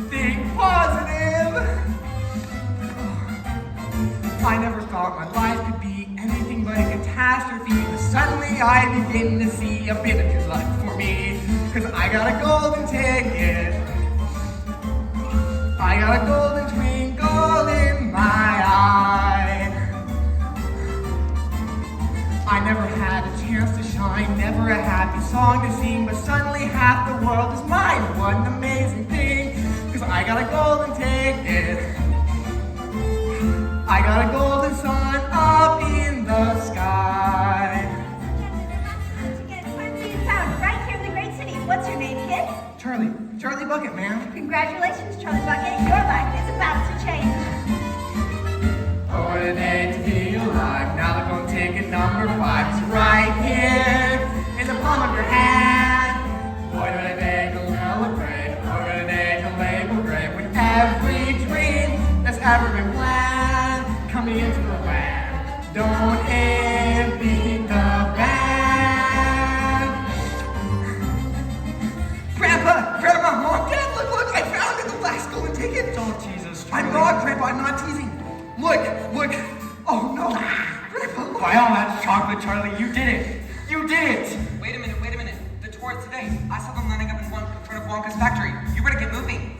think positive! I never thought my life could be anything but a catastrophe, but suddenly I begin to see a bit of his life for me. Cause I got a golden ticket. I got a golden twinkle in my eye. I never had a chance to shine, never a happy song to sing, but suddenly half the world is mine. What an amazing thing, cause I got a golden ticket. I got a golden sun up in the sky. You get fancy in town, right here in the great city. What's your name, kid? Charlie Bucket, man. Congratulations, Charlie Bucket. Your life is about to change. Oh, what a day to be alive. Now they're gonna take it number 5. It's right here in the palm of your hand. What a day to celebrate. What a day to label great. With every dream that's ever been planned coming into the land. Don't envy the band. Grandma, Mom, Dad, look, I found it, the last golden ticket. Don't tease us, I'm Charlie. not, Grandpa, I'm not teasing. Look. Oh no. Grandpa, look. By all that chocolate, Charlie, you did it. You did it. Wait a minute. The tour today. I saw them lining up in front of Wonka's factory. You better get moving.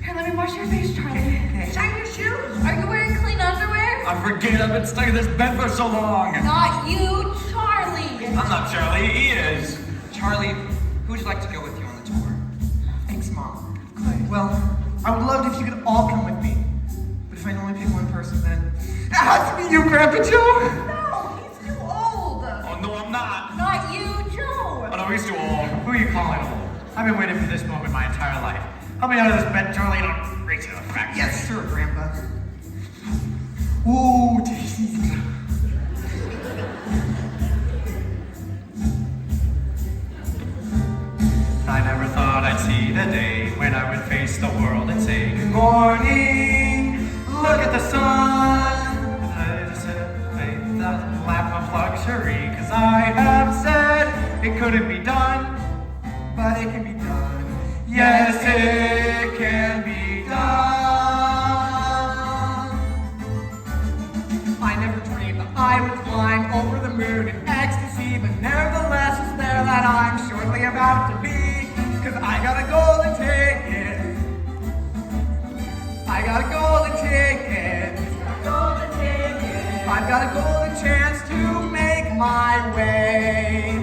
Here, let me wash your face, Charlie. Shine your shoes. Are you wearing clean underwear? I forget I've been stuck in this bed for so long. Not you, Charlie. I'm not Charlie, he is. Charlie, who would you like to go with you on the tour? Thanks, Mom. Well, I would love it if you could all come with me. But if I can only pick one person, then it has to be you, Grandpa Joe. No, he's too old. Oh, no, I'm not. Not you, Joe. Oh, no, he's too old. Who are you calling old? I've been waiting for this moment my entire life. Help me out of this bed, Charlie, and I'll race to the factory. Yes, sir, Grandpa. Ooh, tasty. see the day when I would face the world and say, good morning, look at the sun. I just said, that lap of luxury, 'cause I have said it couldn't be done, but it can be done. Yes, it can be done. I never dreamed that I would climb over the moon in ecstasy, but nevertheless it's there that I'm shortly about to be. 'Cause I got a golden ticket. I got a golden ticket. I've got a golden chance to make my way.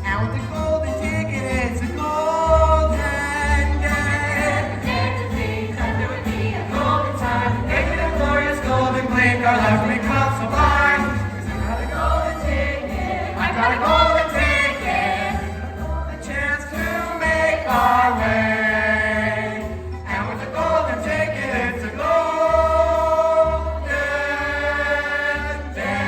And with the golden ticket, it's a golden day. There would be a golden time, making a glorious golden blink. Our lives may come sublime. 'Cause I got a golden ticket. I've got a golden ticket. A chance to make our way. And with the golden ticket, it's a golden day.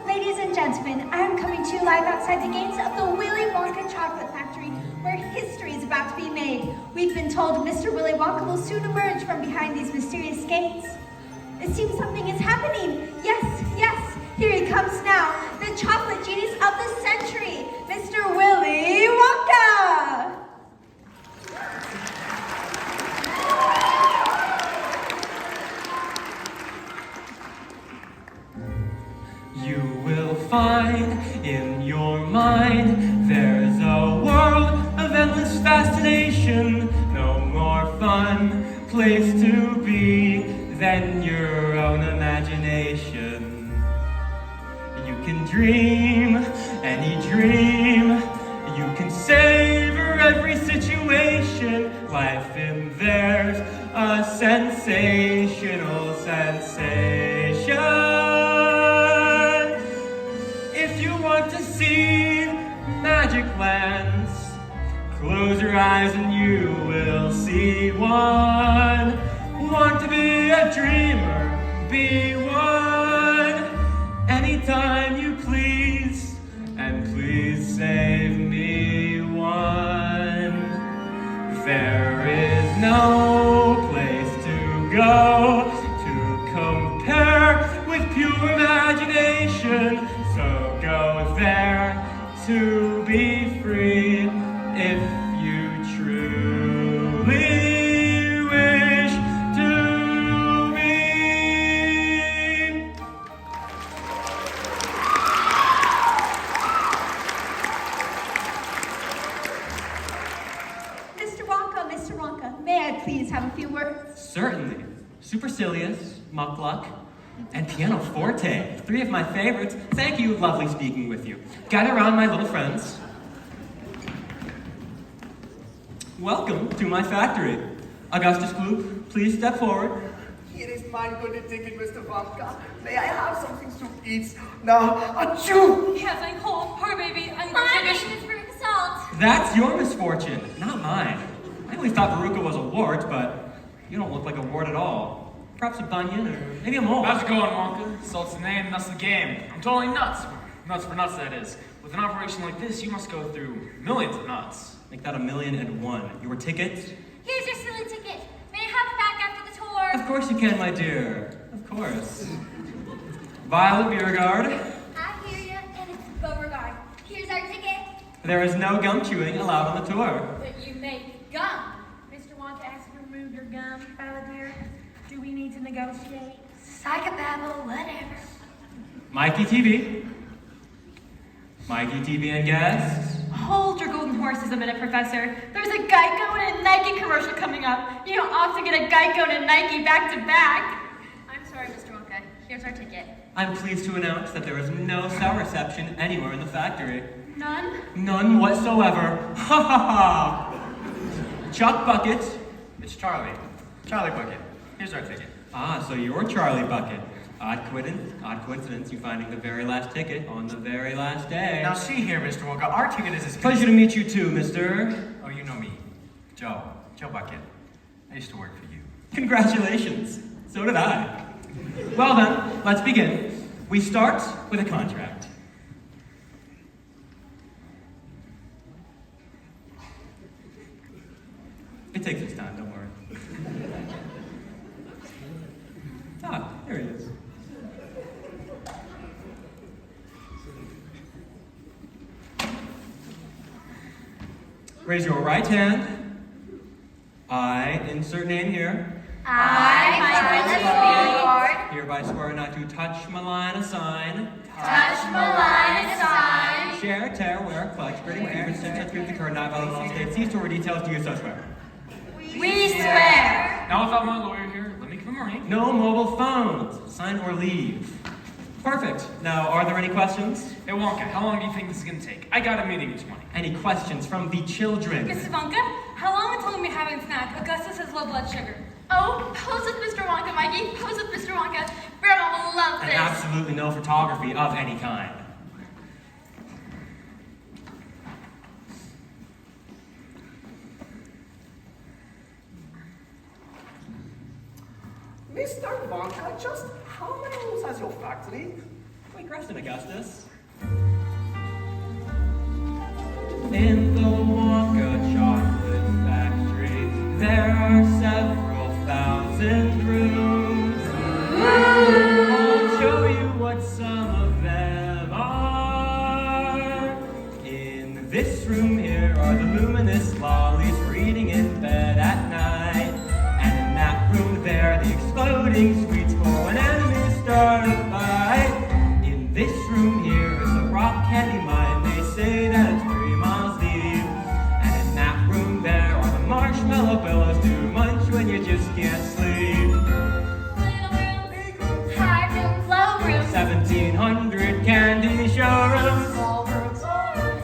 Ladies and gentlemen, I am coming to you live outside the gates of the Willy Wonka chocolate factory, where history is about to be made. We've been told Mr. Willy Wonka will soon emerge from behind these mysterious gates. It seems something is happening. Yes, yes, here he comes now, the chocolate genius of the century, Mr. Willy Wonka! You will find in your mind there's a world of endless fascination. No more fun place to be than your own imagination. You can dream any dream. You can savor every situation. Life in there's a sensational sensation. If you want to see magic lands, close your eyes and you will see one. Want to be a dreamer? Be one. Anytime you please, and please save me one. There is no place to go to compare with pure imagination. So go there to be free if you truly wish to be. Mr. Wonka, may I please have a few words? Certainly. Supercilious, Muckluck, and Pianoforte. 3 of my favorites. Thank you, lovely speaking with you. Gather around, my little friends. Welcome to my factory. Augustus Gloop, please step forward. Here is my good ticket, Mr. Wonka. May I have something to eat? Now, achoo! He has a cold, poor baby. My name is Veruca Salt. That's your misfortune, not mine. I always thought Veruca was a wart, but you don't look like a wart at all. Perhaps a bunion, or maybe a mole. How's it going, Wonka? Salt's the name, that's the game. I'm totally nuts. Nuts for nuts, that is. With an operation like this, you must go through millions of nuts. Make that 1,000,001. Your ticket? Here's your silly ticket. May I have it back after the tour? Of course you can, my dear. Of course. Violet Beauregard. I hear you, and it's Beauregard. Here's our ticket. There is no gum chewing allowed on the tour. But you make gum. Mr. Wonka asked you to remove your gum, Balladeer. Do we need to negotiate? Psychobabble, whatever. Mikey TV. Mikey TV and guests. Hold your golden horses a minute, Professor. There's a Geico and a Nike commercial coming up. You don't often get a Geico and a Nike back to back. I'm sorry, Mr. Wonka. Here's our ticket. I'm pleased to announce that there is no sour reception anywhere in the factory. None? None whatsoever. Ha ha ha! Chuck Bucket. It's Charlie. Charlie Bucket. Here's our ticket. Ah, so you're Charlie Bucket. Odd coincidence, you finding the very last ticket on the very last day. Now see here, Mr. Wonka, our ticket is as good Pleasure to meet you too, mister. Oh, you know me. Joe Bucket. I used to work for you. Congratulations. So did I. Well then, let's begin. We start with a contract. It takes its time, don't worry. Ah, there he is. Raise your right hand. I insert name here. I, Violet Hereby swear not to touch, malign, assign. touch, malign, assign. Share, tear, wear, clutch, gritting, fever, such the current, not valid, long state, cease to details, do you so swear? We swear. Now, without my lawyer here, let me give him a ring. No mobile phones. Sign or leave. Perfect. Now, are there any questions? Hey, Wonka, how long do you think this is gonna take? I got a meeting in 20. Any questions from the children? Mrs. Wonka, how long until we have a snack? Augustus has low blood sugar. Oh, pose with Mr. Wonka, Mikey. Pose with Mr. Wonka. Grandma will love And this. absolutely no photography of any kind. Mr. Wonka, just how many rooms has your factory? Quite rested, Augustus. In the Wonka chocolate factory, there are several thousand rooms. I'll show you what some of them are. In this room here are the luminous lollies for eating in bed at night. And in that room there, the exploding sweets for when enemies start a fight. In this room here is a rock candy mine. They say that it's 3 miles deep. And in that room there are the marshmallow pillows to munch when you just can't sleep. Little rooms, high rooms, low rooms, 1,700 candy showrooms.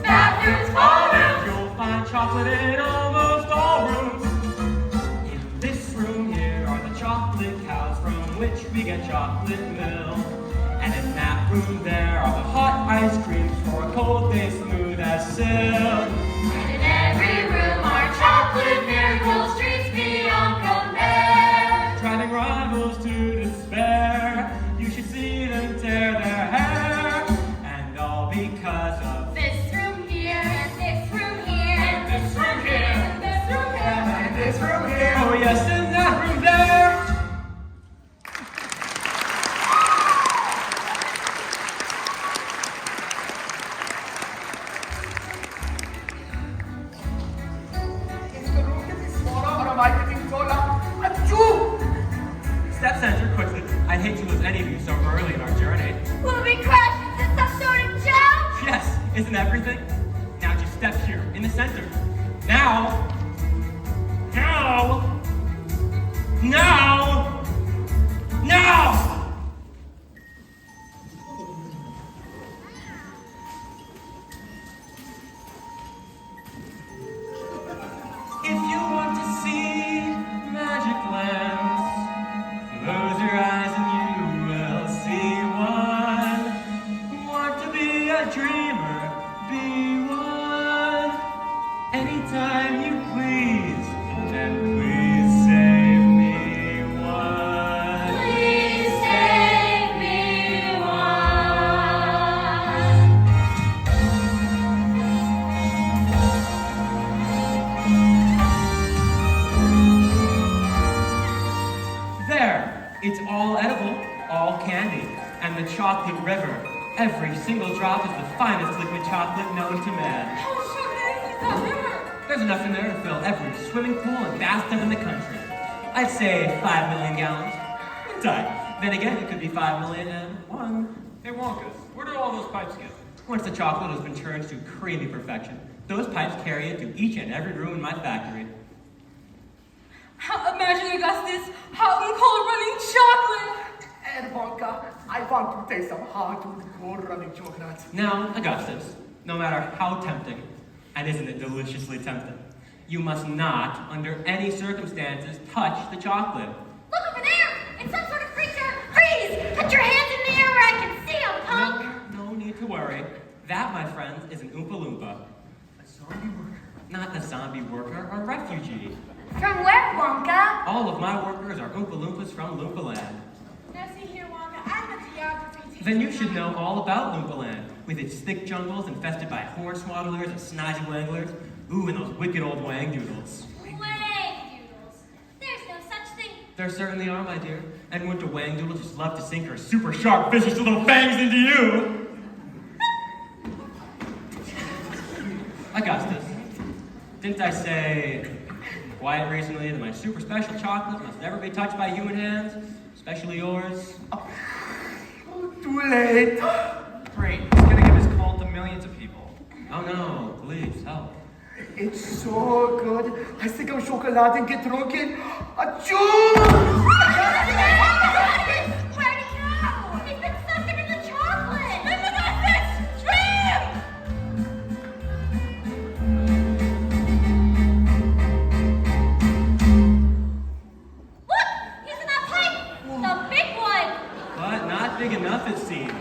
bathrooms, ballrooms. You'll find chocolate in almost all rooms. In this room here are the chocolate cows from which we get chocolate milk. And in that room there are the hot ice creams for a cold day smooth as silk. And in every room are chocolate miracles, treats beyond compare. Driving rivals to despair. You should see them tear their hair. And all because of This room here, and this room here, and this room here, and this room here, And this room here. oh yes, in that room there. Is the room getting smaller or am I getting taller? Achoo! Step center quickly. I'd hate to lose any of you so early in our journey. will we crash into some sort of jump? Yes, isn't everything? Now just step here, in the center. Now! Now! Now! Now! If you chocolate river. Every single drop is the finest liquid chocolate known to man. How much chocolate is in that river? There's enough in there to fill every swimming pool and bathtub in the country. I'd say 5 million gallons. Tight. Then again, it could be 5,000,001. Hey Wonka, where do all those pipes get? Once the chocolate has been churned to creamy perfection, those pipes carry it to each and every room in my factory. Imagine, Augustus, hot and cold running chocolate. And Wonka, I want to taste some hot and cold running chocolate. Now, Augustus, no matter how tempting, and isn't it deliciously tempting, you must not, under any circumstances, touch the chocolate. Look over there! It's some sort of creature! Freeze! Put your hands in the air where I can see them, punk! No need to worry. That, my friends, is an Oompa Loompa. A zombie worker. Not a zombie worker or refugee. From where, Wonka? All of my workers are Oompa Loompas from Loompa Land. Now see here, Wonka, I'm a geography teacher. Then you should know all about Loompa Land, with its thick jungles infested by hornswogglers and snazzy wanglers. Ooh, and those wicked old wangdoodles. Wangdoodles. There's no such thing. There certainly are, my dear. And wouldn't a wangdoodle just love to sink her super sharp, vicious little fangs into you? Augustus, didn't I say quite recently that my super special chocolate must never be touched by human hands, especially yours? Oh, too late. Great, he's gonna give his call to millions of people. Oh no, please, help. It's so good. I think I'm chocolate and get drunken. Achoo! Where do you go? It's been sucking in the chocolate. Augustus, swim! Look! He's in that pipe! The big one! But not big enough, it seems.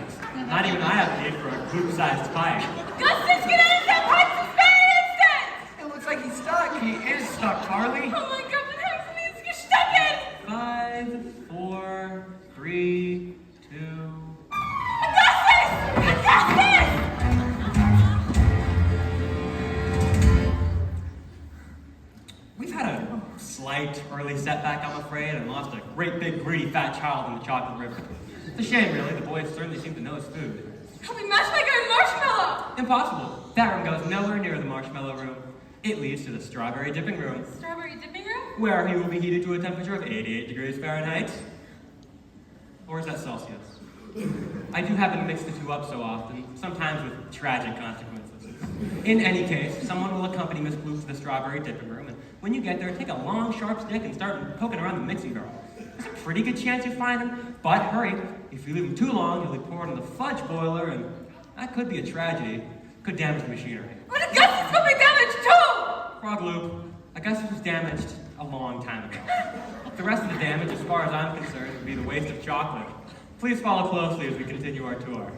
Not even I have paid for a group-sized pipe. Augustus, get out of that pipe this very instant! It looks like he's stuck. He is stuck, Carly. Oh my God, what happens to these gesteppen? 5, 4, 3, 2. Augustus! Augustus! We've had a slight early setback, I'm afraid, and lost a great big greedy fat child in the chocolate river. It's a shame, really. The boys certainly seem to know his food. Can we match like a marshmallow? Impossible. That room goes nowhere near the marshmallow room. It leads to the strawberry dipping room, Strawberry dipping room? where he will be heated to a temperature of 88 degrees Fahrenheit. Or is that Celsius? I do happen to mix the two up so often, sometimes with tragic consequences. In any case, someone will accompany Miss Bloop to the strawberry dipping room, and when you get there, take a long, sharp stick and start poking around the mixing barrel. There's a pretty good chance you'll find him, but hurry. If you leave him too long, he'll be poured in the fudge boiler, and that could be a tragedy. Could damage the machinery. But Augustus will be damaged too! Frog Loop, Augustus was damaged a long time ago. The rest of the damage, as far as I'm concerned, would be the waste of chocolate. Please follow closely as we continue our tour.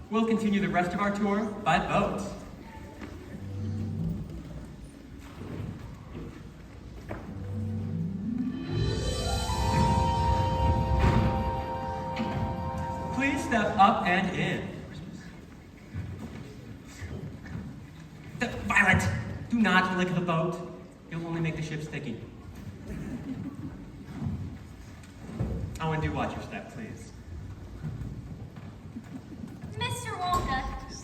We'll continue the rest of our tour by boat. Please step up and in. Violet, do not lick the boat. You'll only make the ship sticky. Oh, and do watch your step, please. Mr. Wonka,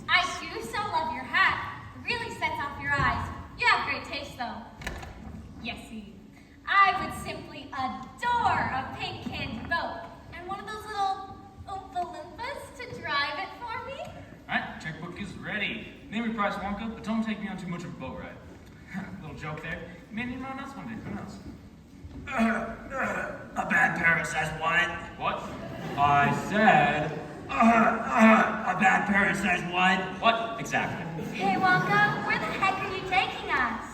I do so love your hat. It really sets off your eyes. You have great taste, though. Yes, see, I would simply adore a pink candy boat and one of those little Oompa Loompas to drive it for me. Alright, checkbook is ready. Name your price, Wonka, but don't take me on too much of a boat ride. Little joke there. You may need to run else one day, who knows? A bad parent says what? What? I said... A bad parent says what? What? Exactly. Hey, Wonka, where the heck are you taking us?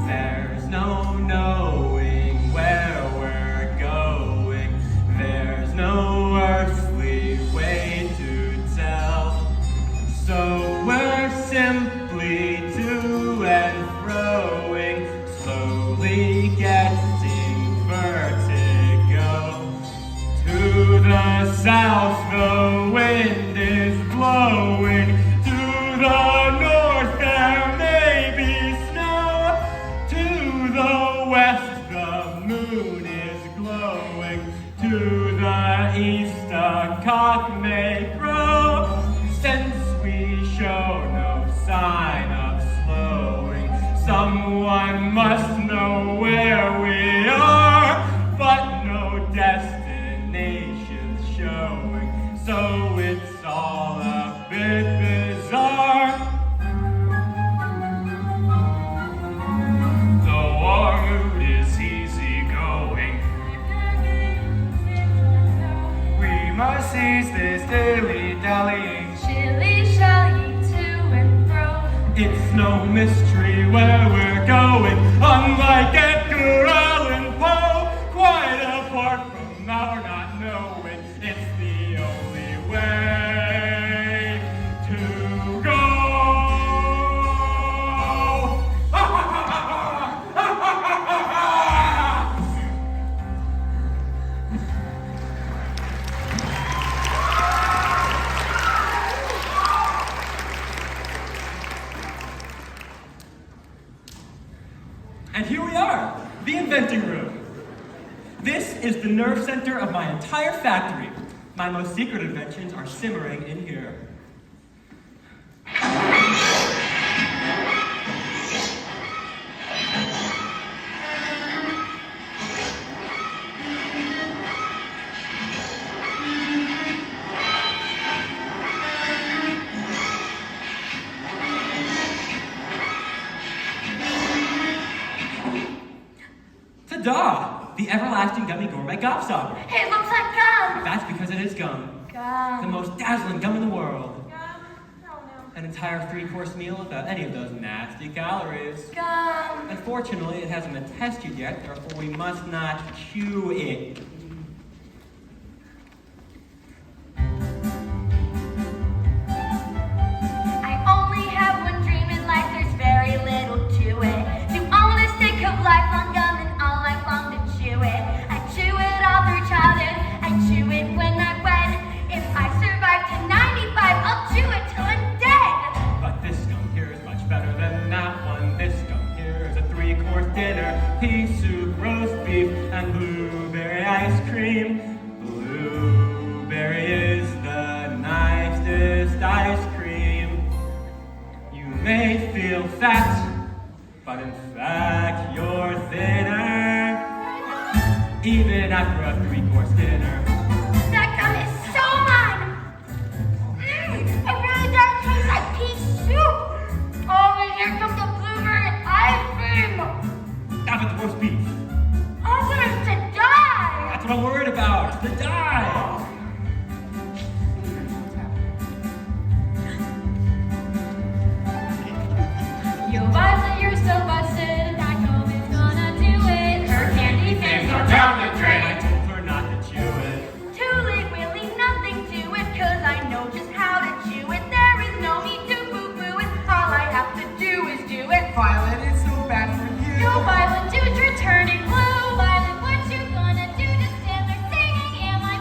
There's no knowing where we're going. There's no earthly way to tell. So we're simply to and froing, slowly getting vertigo. To the south the wind is blowing. To the north there may be snow. To the west the moon is glowing. To the east a cock may crow. Since we show no sign of slowing, someone must know where we are, but no destination's showing, so it's all a bit bizarre. The war mood is easy going. We must seize this dilly-dallying. Shilly-shally to and fro. It's no mystery where we're going, unlike Edgar Allan Poe, quite apart from our not knowing. It's the only way to go. And here we are, the inventing room. This is the nerve center of my entire factory. My most secret inventions are simmering in here. Ta-da! The everlasting gummy gourmet gobstopper. It looks like gum. That's because it is gum. Gum. The most dazzling gum in the world. Gum? Oh no. An entire 3-course meal without any of those nasty calories. Gum. Unfortunately, it hasn't been tested yet, therefore we must not chew it. I only have one dream in life, there's very little to it. To own a stick of lifelong gum and all life long to chew it. I chew it all through childhood, I chew it when I wed. If I survive to 95, I'll chew it till I'm dead. But this gum here is much better than that one. This gum here is a 3-course dinner. Pea soup, roast beef, and blueberry ice cream. Blueberry is the nicest ice cream. You may feel fat, but in fact you're thinner. Even after a 3-course dinner. That gum is so mine. It really does taste like pea soup. Oh, and here comes the blueberry ice cream. How about the roast beef? I want us to die. That's what I'm worried about. The die. Yo, Violet, you're so busted. That gum is gonna do it. Her candy fans are down the drain. I told her not to chew it. Too late, Willy, nothing to it, 'cause I know just how to chew it. There is no need to boo-boo it. All I have to do is do it. Violet, it's so bad for you. Yo, Violet, dude, you're turning blue. Violet, what you gonna do? Just stand there singing, am I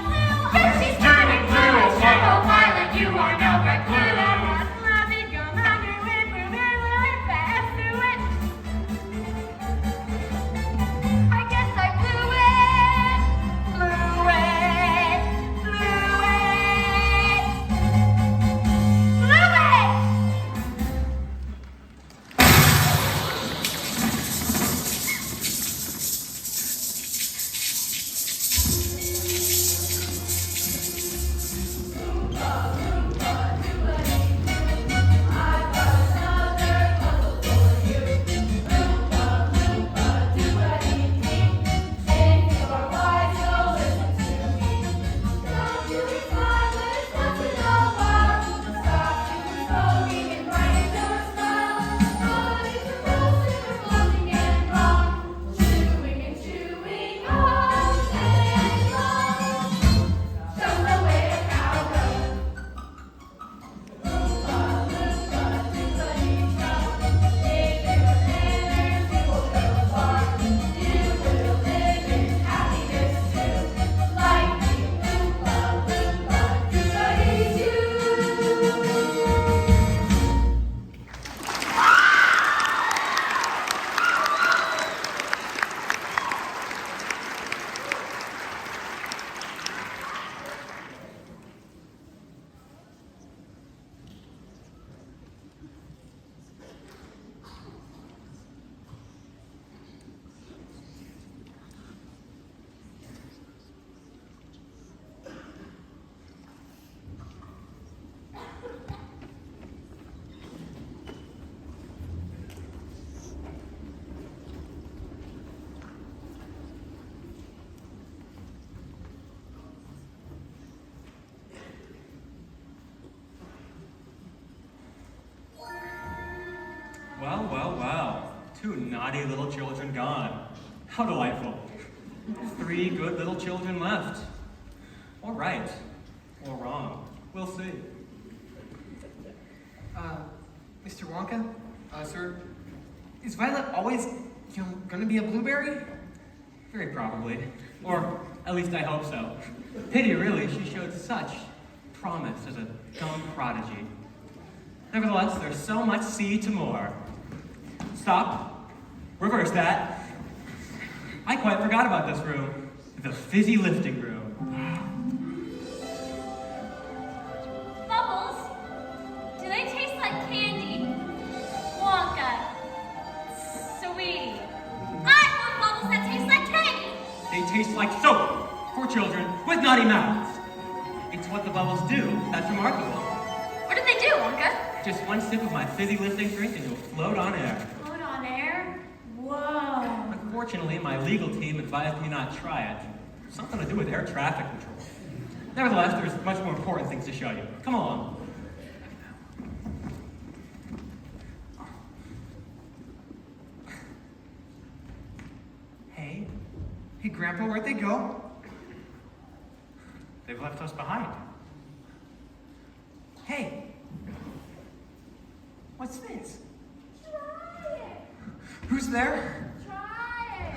Well, well, well. 2 naughty little children gone. How delightful. 3 good little children left. Or right, or wrong. We'll see. Mr. Wonka, sir, is Violet always, gonna be a blueberry? Very probably. Or at least I hope so. Pity, really, she showed such promise as a young prodigy. Nevertheless, there's so much sea to more. Stop. Reverse that. I quite forgot about this room. The fizzy lifting room. Bubbles, do they taste like candy? Wonka, sweetie. I want bubbles that taste like candy. They taste like soap for children with naughty mouths. It's what the bubbles do that's remarkable. What do they do, Wonka? Just one sip of my fizzy lifting drink and you'll float on air. Float on air? Whoa. Unfortunately, my legal team advised me not try it. Something to do with air traffic control. Nevertheless, there's much more important things to show you. Come along. Hey, Grandpa, where'd they go? They've left us behind. Hey, what's this? Try it. Who's there? Try it.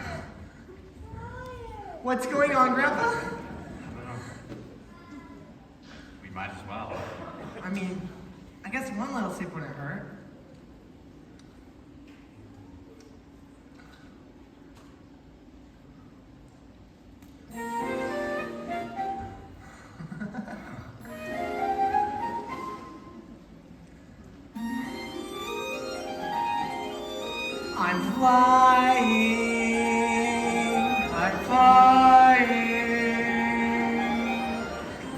Try it. What's going on, Grandpa? I don't know. We might as well. I mean, I guess one little sip wouldn't hurt. I'm flying.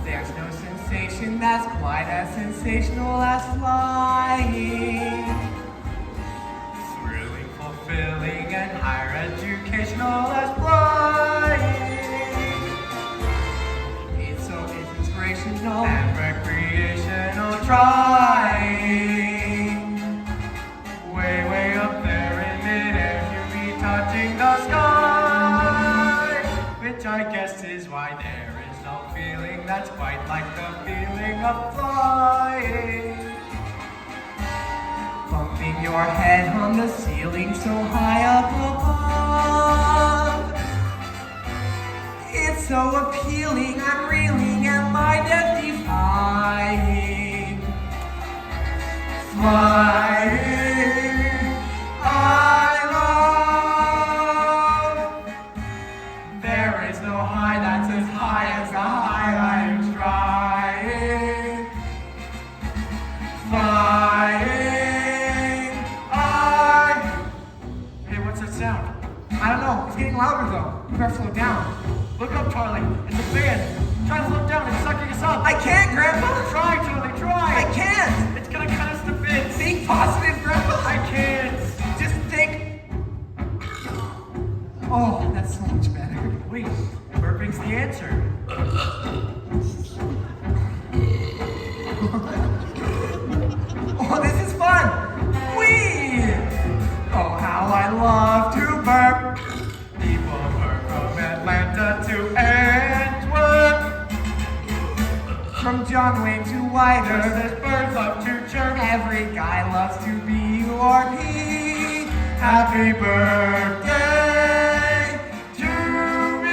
There's no sensation that's quite as sensational as flying. Thrilling, fulfilling, and higher educational as flying. It's so inspirational and recreational. Trying. Way, way up there in midair, you'll be touching the sky. Which I guess is why there is no feeling that's quite like the feeling of flying. Bumping your head on the ceiling so high up above. It's so appealing, I'm reeling and my death defying. Flying, I love. There is no high that's as high as the high I'm trying. Flying, Hey, what's that sound? I don't know. It's getting louder though. You better slow down. Look up, Charlie. It's a fan. Try to slow down. It's sucking us up. I can't, Grandpa. Try, Charlie. Try. I can't. It's gonna cut us to bits. Think positive, Grandpa. I can't. Just think. Oh, that's so much better. Wait, burping's the answer. Oh, this is fun. Whee! Oh, how I love to burp. People burp from Atlanta to Antwerp. From John Wayne to Whiter, there's birds love to chirp. Every guy loves to be you or me. Happy birthday to me.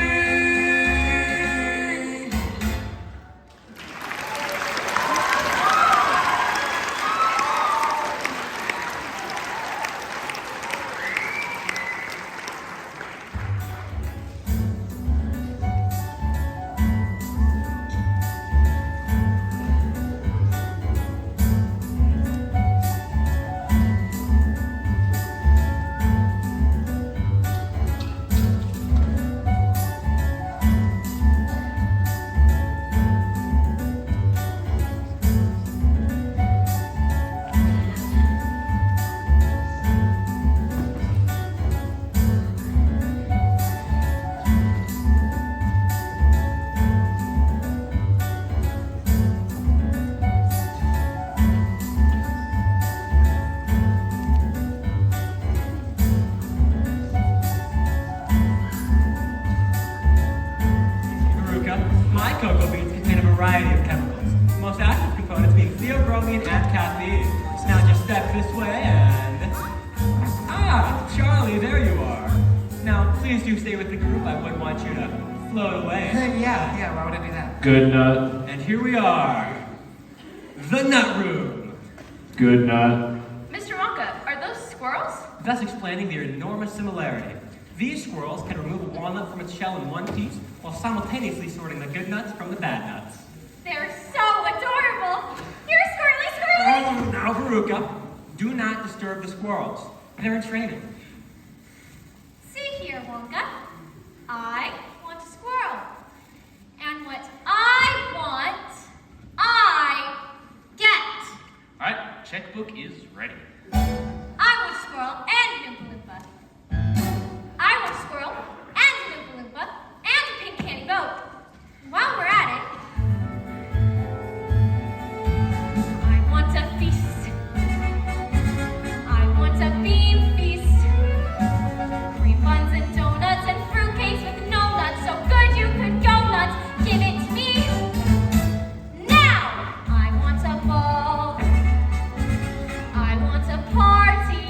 you stay with the group, I wouldn't want you to float away. Yeah, why would I do that? Good nut. And here we are. The nut room. Good nut. Mr. Wonka, are those squirrels? Thus explaining their enormous similarity. These squirrels can remove a walnut from its shell in one piece while simultaneously sorting the good nuts from the bad nuts. They're so adorable. Here, Squirrely, Squirrely. Oh, now, Veruca, do not disturb the squirrels. They're in training. See here, Wonka. I want a squirrel. And what I want, I get. All right, checkbook is ready. I want a squirrel and an Oompa Loompa. I want a squirrel and an Oompa Loompa and a pink candy boat. While we're at it, I want a feast. I want a bean feast. Cream buns and donuts and fruitcakes with no nuts, so good you could go nuts. Give it to me. Now, I want a ball. I want a party.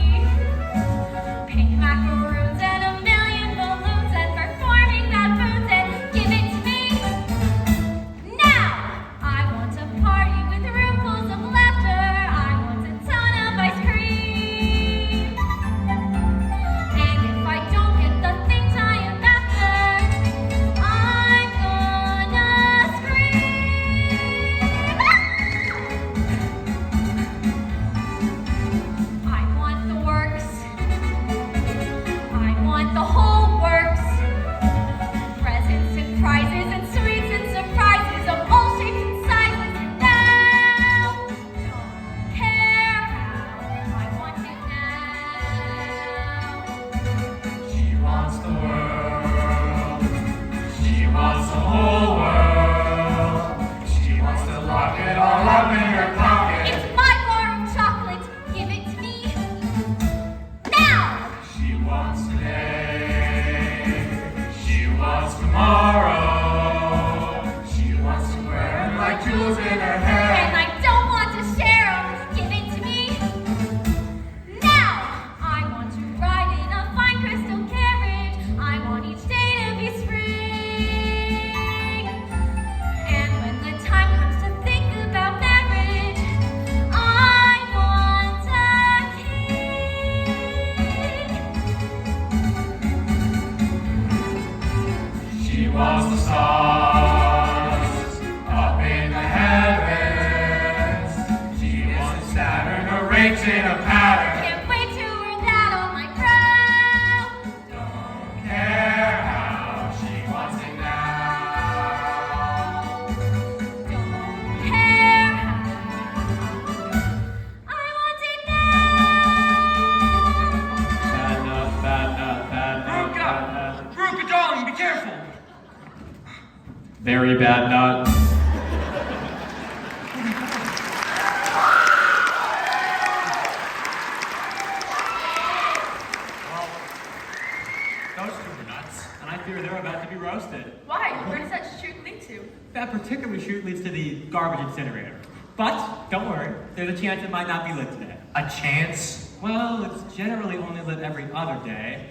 Pink macaroons and a million balloons and performing baboons and give it to me. Now, I want a party with roomfuls of laughter. I want a ton of ice cream. And if I don't get the things I am after, I'm gonna scream. I want the works. I want the whole works. Presents and prizes and sweets and surprises of all shapes and sizes. And now, don't care how I want it now. She wants the world. She wants the whole world. She wants to lock it all up in her pocket. It's my bar of chocolate. Give it to me now. She wants today. She wants tomorrow. She wants to wear 'em like jewels in her hair. And I don't want to share 'em. Give it to me now. I want to ride in a fine crystal carriage. I want each day to be spring. And when the time comes to think about marriage, I want a king. She wants the stars up in the heavens. She wants Saturn arranged in a pattern. Can't wait to wear that on my crown. Don't care how she wants it now. Don't care how I want it now. Bad nut, bad nut, bad nut, bad nut. Veruca, darling, be careful. Very bad nut. Those two are nuts, and I fear they're about to be roasted. Why? Where does that chute lead to? That particular chute leads to the garbage incinerator. But, don't worry, there's a chance it might not be lit today. A chance? Well, it's generally only lit every other day.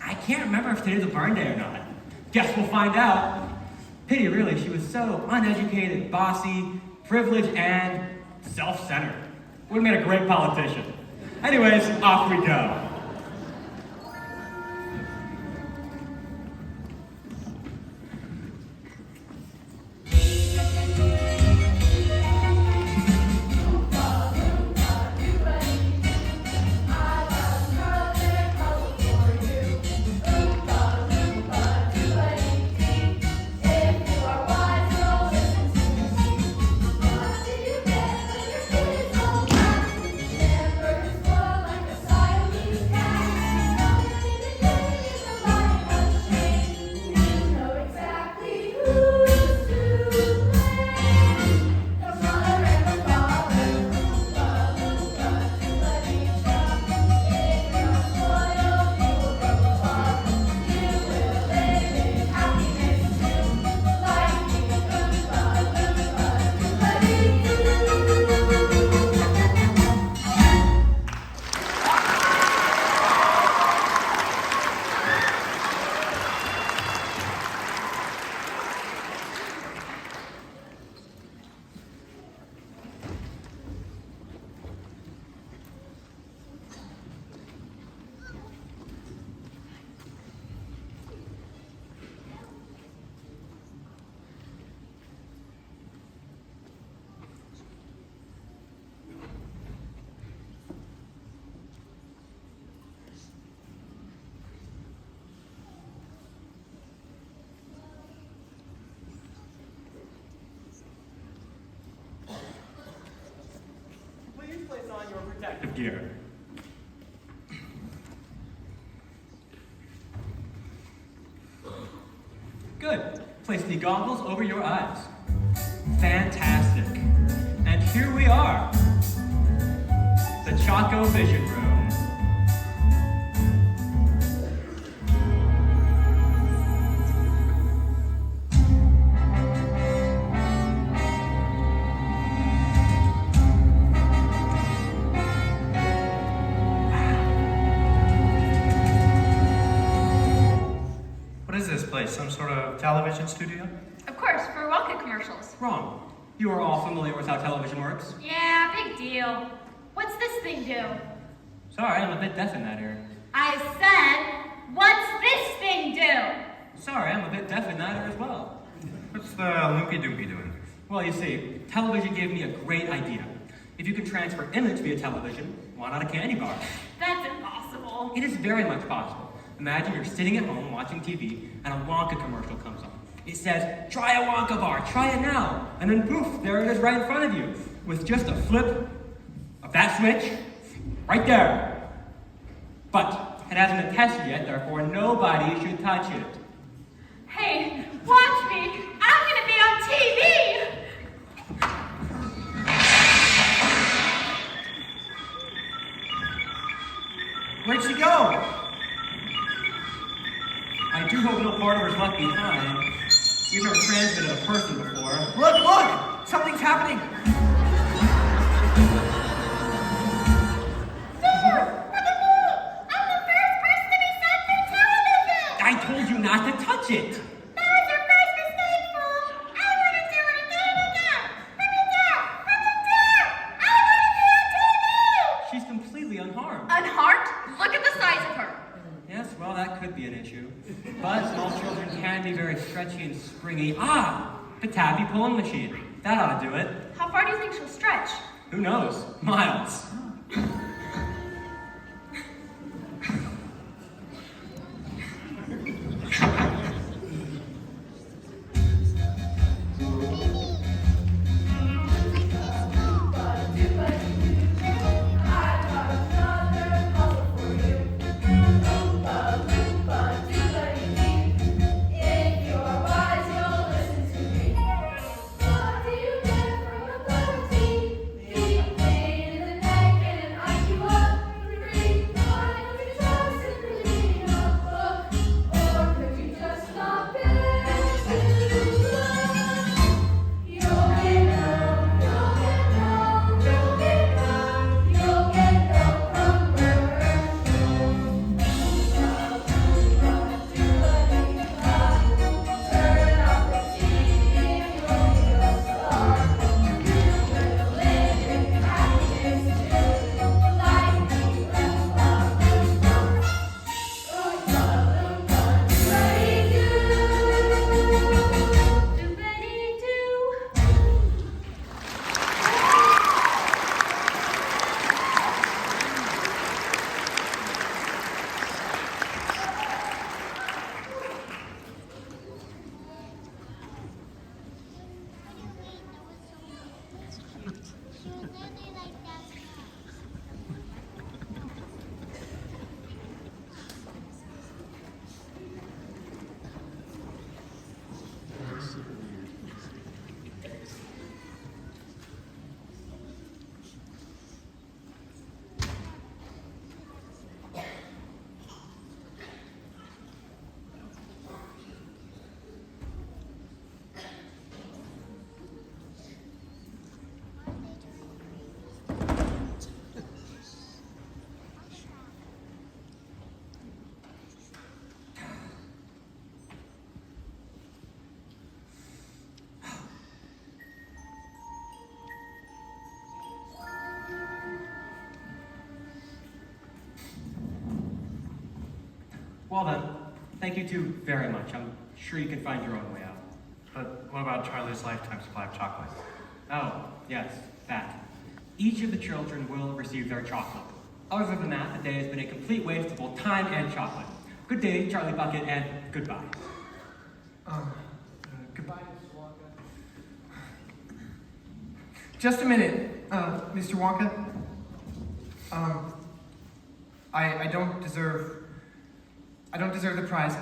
I can't remember if today's a burn day or not. Guess we'll find out. Pity, really, she was so uneducated, bossy, privileged, and self-centered. Would have made a great politician. Anyways, off we go. Like a Siamese protective gear. Good. Place the goggles over your eyes. Fantastic. And here we are. The Choco Vision Room. What is this place? Some sort of television studio? Of course, for Wonka commercials. Wrong. You are all familiar with how television works. Yeah, big deal. What's this thing do? Sorry, I'm a bit deaf in that ear. I said, what's this thing do? Sorry, I'm a bit deaf in that ear as well. What's the Loopy Doopy doing? Well, you see, television gave me a great idea. If you can transfer image via television, why not a candy bar? That's impossible. It is very much possible. Imagine you're sitting at home watching TV and a Wonka commercial comes on. It says, try a Wonka bar, try it now. And then poof, there it is right in front of you. With just a flip of that switch, right there. But it hasn't been tested yet, therefore nobody should touch it. Hey, watch me. I'm gonna be on TV. Where'd she go? I do hope no part of her is left behind. We've never transmitted a person before. Look, look! Something's happening! I told you not to touch it! That was your first mistake, fool! I want to do it again! Let me down! Let me down! I want to be on TV! She's completely unharmed. Unharmed? Look at the size of her. Yes, well, that could be an issue. But small children can be very stretchy and springy. Ah! The taffy pulling machine. That ought to do it. How far do you think she'll stretch? Who knows? Miles. Well then, thank you two very much. I'm sure you can find your own way out. But what about Charlie's lifetime supply of chocolate? Oh, yes, that. Each of the children will receive their chocolate. Other than that, the day has been a complete waste of both time and chocolate. Good day, Charlie Bucket, and goodbye. Goodbye, Mr. Wonka. Just a minute, Mr. Wonka. I don't deserve the prize.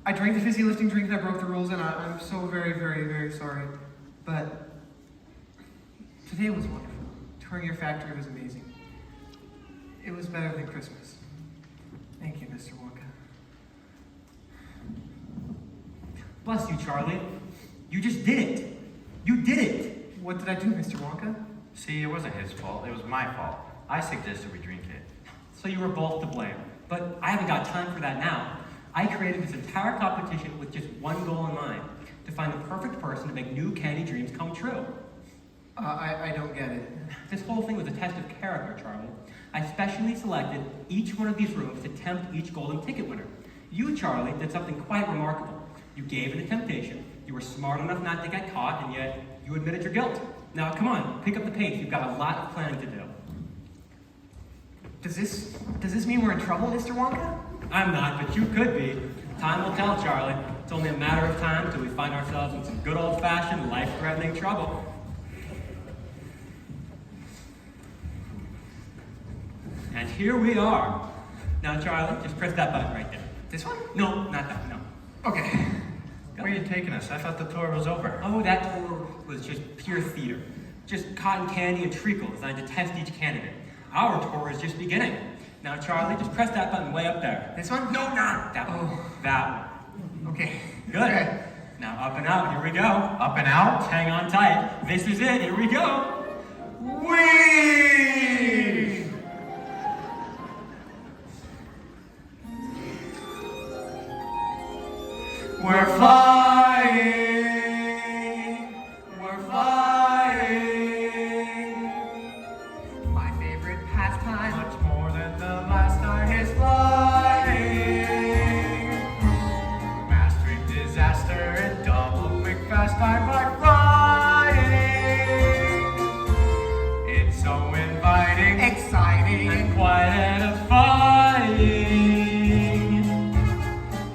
I drank the fizzy lifting drink that broke the rules, and I'm so very, very, very sorry. But today was wonderful. Touring your factory was amazing. It was better than Christmas. Thank you, Mr. Wonka. Bless you, Charlie. You just did it. You did it. What did I do, Mr. Wonka? See, it wasn't his fault. It was my fault. I suggested we drink it. So you were both to blame. But I haven't got time for that now. I created this entire competition with just one goal in mind, to find the perfect person to make new candy dreams come true. I don't get it. This whole thing was a test of character, Charlie. I specially selected each one of these rooms to tempt each golden ticket winner. You, Charlie, did something quite remarkable. You gave in to temptation. You were smart enough not to get caught, and yet you admitted your guilt. Now, come on, pick up the pace. You've got a lot of planning to do. Does this mean we're in trouble, Mr. Wonka? I'm not, but you could be. Time will tell, Charlie. It's only a matter of time till we find ourselves in some good old-fashioned, life-threatening trouble. And here we are. Now, Charlie, just press that button right there. This one? No, not that, no. Okay. Where are you taking us? I thought the tour was over. Oh, that tour was just pure theater. Just cotton candy and treacle designed to test each candidate. Our tour is just beginning. Now, Charlie, just press that button way up there. This one? No, not that one. That one. Okay. Good. Okay. Now, up and out. Here we go. Up and out? Hang on tight. This is it. Here we go. Whee! We're flying. We're flying. My favorite pastime, much more than the last time, is flying. Mastering disaster in double quick fast time by flying. It's so inviting, exciting, And quite edifying.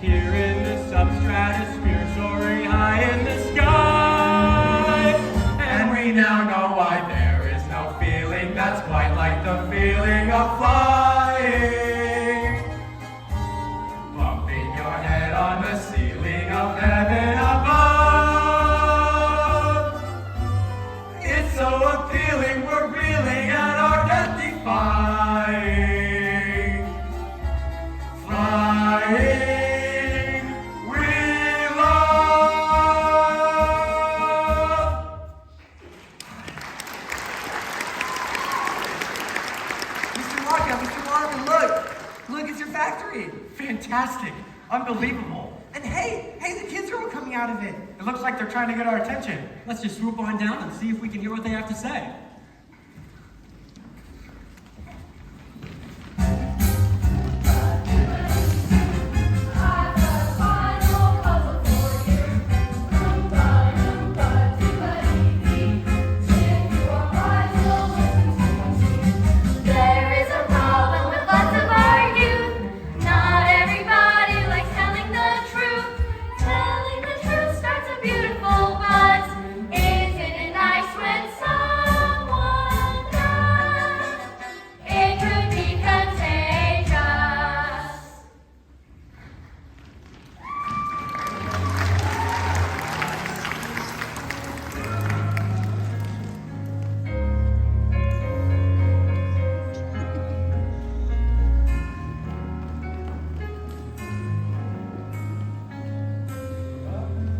Here in the substratosphere, soaring high in the sky. and we now know why there is no feeling that's quite like the feeling of flying. Bumping your head on the ceiling of heaven above. It's so appealing, we're reeling at our death defying. Flying, we love. Mr. Wonka, look! Look, it's your factory! Fantastic! Unbelievable! And hey, the kids are all coming out of it! It looks like they're trying to get our attention. Let's just swoop on down and see if we can hear what they have to say. There is a problem with lots of our youth. Not everybody likes telling the truth. Telling the truth starts a beautiful buzz. Isn't it nice when someone does? It could be contagious.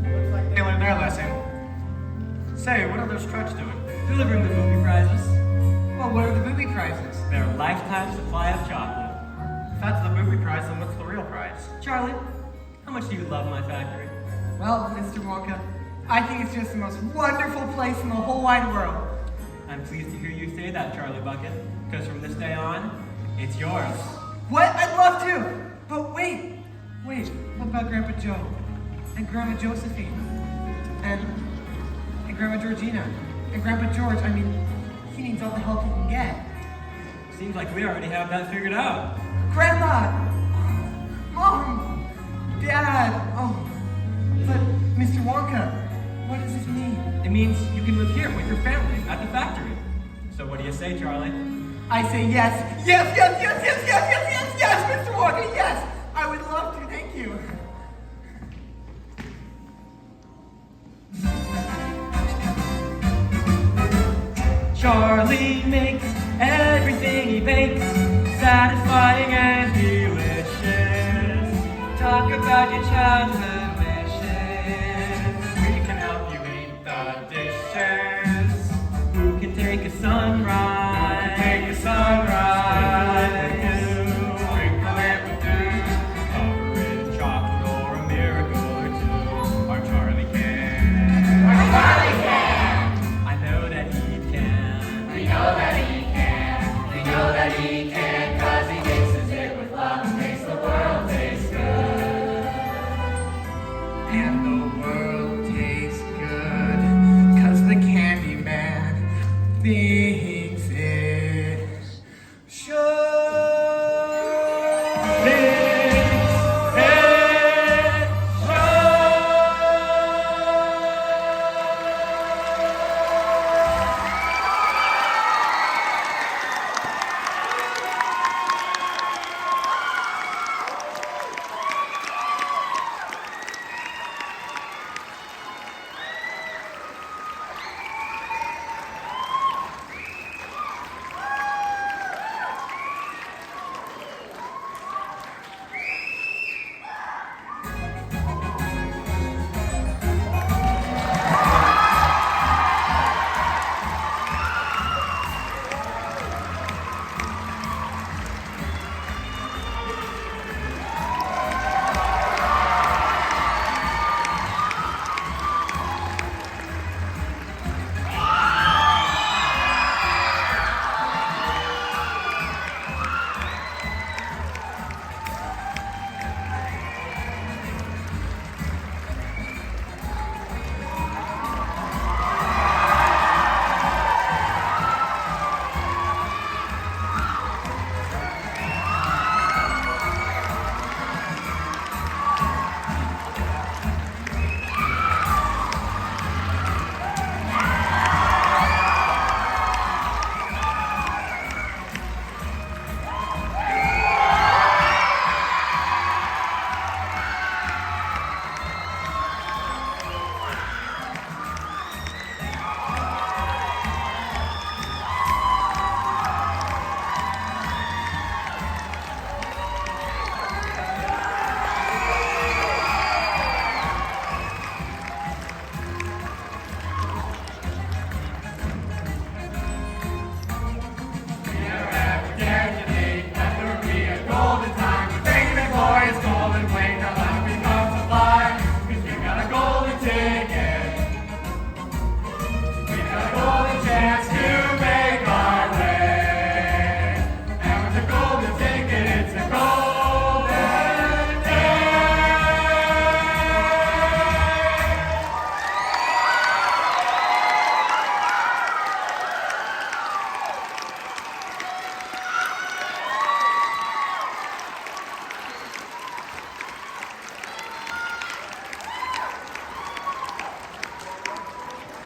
Looks like they learned their lesson. Say, what are those trucks doing? Delivering the movie prizes. Well, what are the booby prizes? Their lifetime supply of chocolate. If that's the booby prize, then what's the real prize? Charlie, how much do you love my factory? Well, Mr. Wonka, I think it's just the most wonderful place in the whole wide world. I'm pleased to hear you say that, Charlie Bucket, because from this day on, it's yours. What? I'd love to! But wait, what about Grandpa Joe? And Grandma Josephine? And Grandma Georgina? And Grandpa George? I mean, he needs all the help he can get. Seems like we already have that figured out. Grandma! Mom! Dad! Oh, but Mr. Wonka, what does this mean? It means you can live here with your family at the factory. So what do you say, Charlie? I say yes, yes, yes, yes, yes, yes, yes, yes, yes, Mr. Wonka, yes. I would love to, thank you. Charlie makes everything he bakes satisfying and delicious. Talk about your childhood wishes. We can help you eat the dishes. Who can take a sunrise? Take a sunrise.